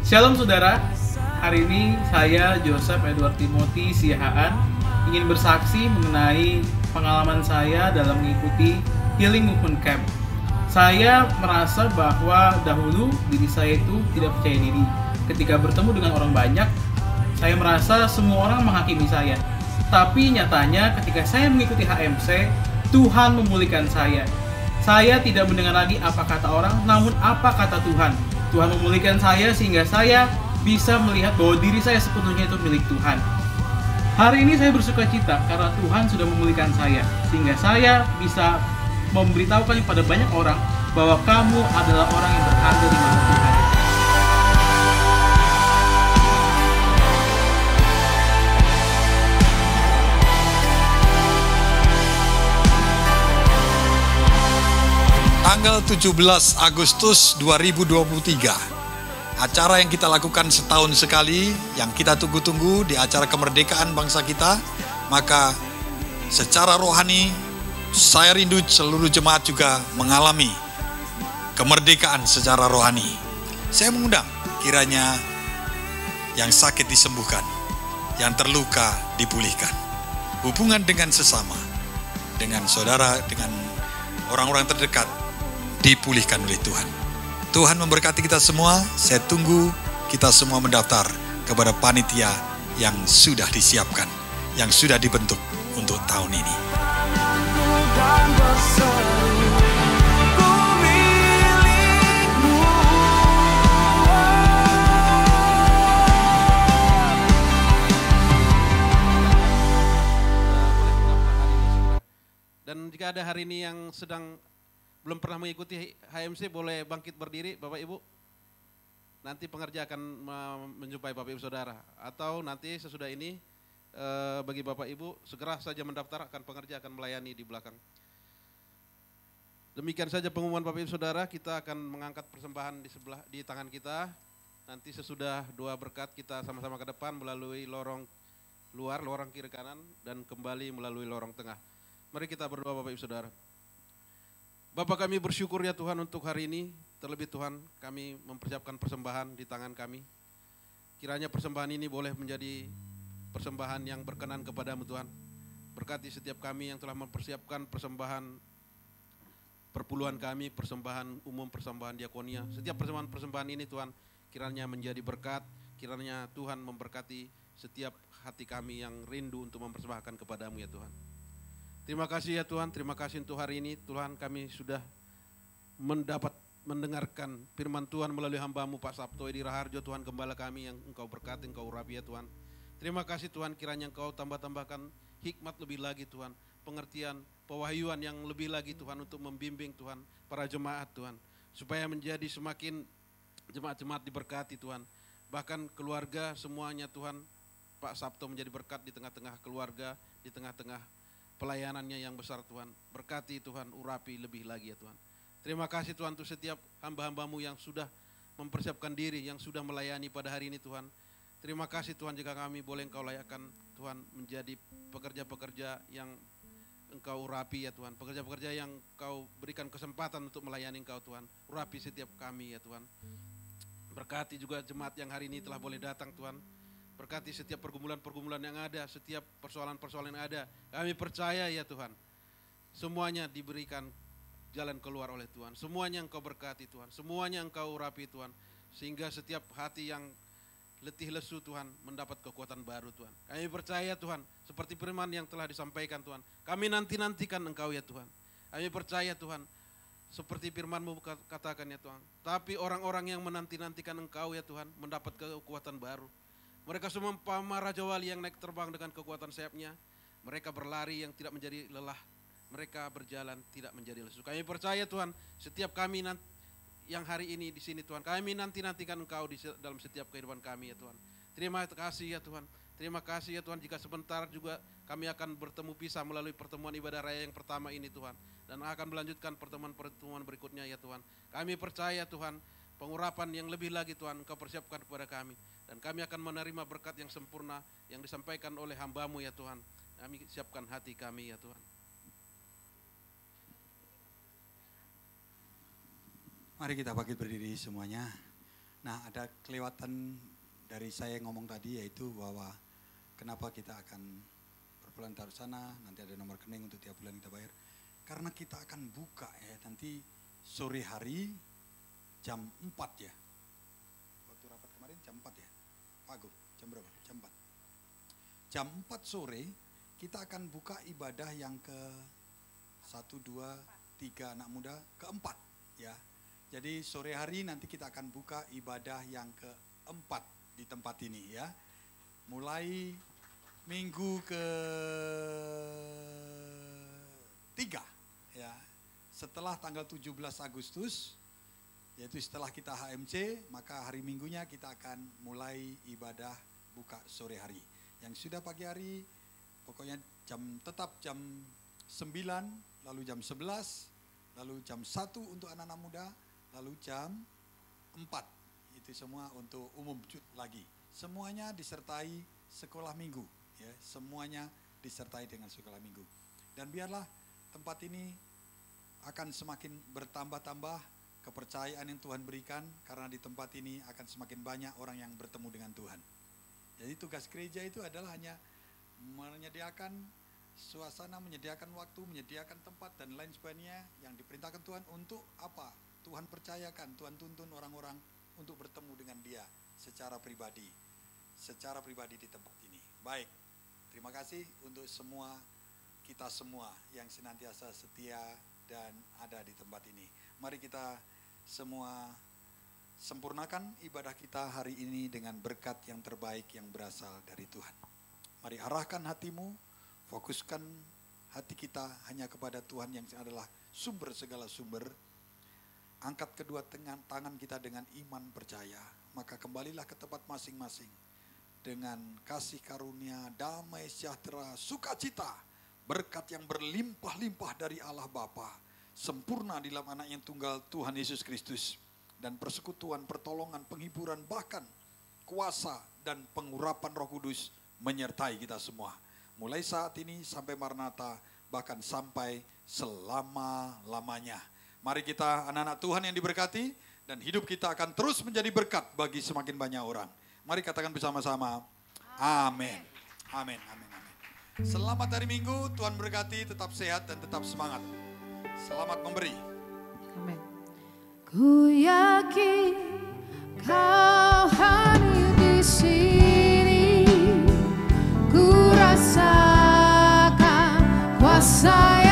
Shalom saudara, hari ini saya Joseph Edward Timothy Siahaan ingin bersaksi mengenai pengalaman saya dalam mengikuti Healing Movement Camp. Saya merasa bahwa dahulu diri saya itu tidak percaya diri. Ketika bertemu dengan orang banyak, saya merasa semua orang menghakimi saya. Tapi nyatanya ketika saya mengikuti HMC, Tuhan memulihkan saya. Saya tidak mendengar lagi apa kata orang, namun apa kata Tuhan. Tuhan memulihkan saya sehingga saya bisa melihat bahwa diri saya sepenuhnya itu milik Tuhan. Hari ini saya bersuka cita karena Tuhan sudah memulihkan saya, sehingga saya bisa memberitahukan kepada banyak orang bahwa kamu adalah orang yang berharga di mata Tuhan. Tanggal 17 Agustus 2023, acara yang kita lakukan setahun sekali, yang kita tunggu-tunggu di acara kemerdekaan bangsa kita, maka secara rohani saya rindu seluruh jemaat juga mengalami kemerdekaan secara rohani. Saya mengundang kiranya yang sakit disembuhkan, yang terluka dipulihkan, hubungan dengan sesama, dengan saudara, dengan orang-orang terdekat dipulihkan oleh Tuhan. Tuhan memberkati kita semua. Saya tunggu kita semua mendaftar kepada panitia yang sudah disiapkan, yang sudah dibentuk untuk tahun ini. Dan jika ada hari ini yang sedang belum pernah mengikuti HMC, boleh bangkit berdiri Bapak Ibu. Nanti pengerja akan menjumpai Bapak Ibu Saudara. Atau nanti sesudah ini bagi Bapak Ibu segera saja mendaftar, akan pengerja akan melayani di belakang. Demikian saja pengumuman Bapak Ibu Saudara. Kita akan mengangkat persembahan di tangan kita. Nanti sesudah doa berkat kita sama-sama ke depan melalui lorong luar, lorong kiri kanan, dan kembali melalui lorong tengah. Mari kita berdoa Bapak Ibu Saudara. Bapak, kami bersyukur ya Tuhan untuk hari ini, terlebih Tuhan kami mempersiapkan persembahan di tangan kami. Kiranya persembahan ini boleh menjadi persembahan yang berkenan kepadamu Tuhan. Berkati setiap kami yang telah mempersiapkan persembahan perpuluhan kami, persembahan umum, persembahan diakonia. Setiap persembahan ini Tuhan kiranya menjadi berkat, kiranya Tuhan memberkati setiap hati kami yang rindu untuk mempersembahkan kepadamu ya Tuhan. Terima kasih ya Tuhan, terima kasih untuk hari ini Tuhan kami sudah mendengarkan firman Tuhan melalui hamba-Mu Pak Sabto Edi Raharjo Tuhan, gembala kami yang Engkau berkati, Engkau urapi ya Tuhan. Terima kasih Tuhan, kiranya Engkau tambah-tambahkan hikmat lebih lagi Tuhan, pengertian, pewahyuan yang lebih lagi Tuhan untuk membimbing Tuhan para jemaat Tuhan, supaya menjadi semakin jemaat-jemaat diberkati Tuhan. Bahkan keluarga semuanya Tuhan, Pak Sabto menjadi berkat di tengah-tengah keluarga, di tengah-tengah pelayanannya yang besar Tuhan. Berkati Tuhan, urapi lebih lagi ya Tuhan. Terima kasih Tuhan untuk setiap hamba-hamba-Mu yang sudah mempersiapkan diri, yang sudah melayani pada hari ini Tuhan. Terima kasih Tuhan jika kami boleh Engkau layakkan Tuhan menjadi pekerja-pekerja yang Engkau urapi ya Tuhan. Pekerja-pekerja yang Engkau berikan kesempatan untuk melayani Engkau Tuhan. Urapi setiap kami ya Tuhan. Berkati juga jemaat yang hari ini telah boleh datang Tuhan. Berkati setiap pergumulan-pergumulan yang ada, setiap persoalan-persoalan yang ada. Kami percaya ya Tuhan, semuanya diberikan jalan keluar oleh Tuhan. Semuanya Engkau berkati Tuhan, semuanya Engkau urapi Tuhan. Sehingga setiap hati yang letih lesu Tuhan mendapat kekuatan baru Tuhan. Kami percaya Tuhan, seperti firman yang telah disampaikan Tuhan. Kami nanti-nantikan Engkau ya Tuhan. Kami percaya Tuhan, seperti firman-Mu katakan ya Tuhan. Tapi orang-orang yang menanti-nantikan Engkau ya Tuhan mendapat kekuatan baru. Mereka semua umpama Raja Wali yang naik terbang dengan kekuatan sayapnya. Mereka berlari yang tidak menjadi lelah. Mereka berjalan tidak menjadi lesu. Kami percaya Tuhan, setiap kami yang hari ini di sini Tuhan, kami nanti-nantikan Engkau di dalam setiap kehidupan kami ya Tuhan. Terima kasih ya Tuhan. Terima kasih ya Tuhan, jika sebentar juga kami akan bertemu pisah melalui pertemuan ibadah raya yang pertama ini Tuhan. Dan akan melanjutkan pertemuan-pertemuan berikutnya ya Tuhan. Kami percaya Tuhan, pengurapan yang lebih lagi Tuhan Engkau persiapkan kepada kami. Dan kami akan menerima berkat yang sempurna yang disampaikan oleh hamba-Mu ya Tuhan. Kami siapkan hati kami ya Tuhan. Mari kita bangkit berdiri semuanya. Nah, ada kelewatan dari saya ngomong tadi, yaitu bahwa kenapa kita akan berbulan taruh sana, nanti ada nomor rekening untuk tiap bulan kita bayar. Karena kita akan buka ya, nanti sore hari jam 4 ya. Waktu rapat kemarin jam 4 ya. Pak Agung, jam berapa? Jam 4. Jam 4 sore kita akan buka ibadah yang ke 1, 2, 3 anak muda, keempat ya. Jadi sore hari nanti kita akan buka ibadah yang keempat di tempat ini ya. Mulai minggu ke-3 ya. Setelah tanggal 17 Agustus, yaitu setelah kita HMC, maka hari Minggunya kita akan mulai ibadah buka sore hari. Yang sudah pagi hari, pokoknya tetap jam 9, lalu jam 11, lalu jam 1 untuk anak-anak muda, lalu jam 4. Itu semua untuk umum lagi. Semuanya disertai sekolah minggu. Ya, semuanya disertai dengan sekolah minggu. Dan biarlah tempat ini akan semakin bertambah-tambah kepercayaan yang Tuhan berikan, karena di tempat ini akan semakin banyak orang yang bertemu dengan Tuhan. Jadi tugas gereja itu adalah hanya menyediakan suasana, menyediakan waktu, menyediakan tempat dan lain sebagainya yang diperintahkan Tuhan untuk apa? Tuhan percayakan, Tuhan tuntun orang-orang untuk bertemu dengan Dia secara pribadi di tempat ini. Baik, terima kasih untuk kita semua yang senantiasa setia dan ada di tempat ini. Mari kita semua sempurnakan ibadah kita hari ini dengan berkat yang terbaik yang berasal dari Tuhan. Mari arahkan hatimu, fokuskan hati kita hanya kepada Tuhan yang adalah sumber segala sumber. Angkat kedua tangan kita dengan iman percaya, maka kembalilah ke tempat masing-masing dengan kasih karunia, damai sejahtera, sukacita, berkat yang berlimpah-limpah dari Allah Bapa, sempurna di dalam anak yang tunggal Tuhan Yesus Kristus, dan persekutuan, pertolongan, penghiburan, bahkan kuasa dan pengurapan Roh Kudus menyertai kita semua. Mulai saat ini sampai Maranatha, bahkan sampai selama-lamanya. Mari kita anak-anak Tuhan yang diberkati, dan hidup kita akan terus menjadi berkat bagi semakin banyak orang. Mari katakan bersama-sama, amin. Amin, amin, amin. Selamat hari Minggu, Tuhan berkati, tetap sehat dan tetap semangat. Selamat memberi. Amin. Ku yakin Kau hadir di sini, ku rasakan kuasa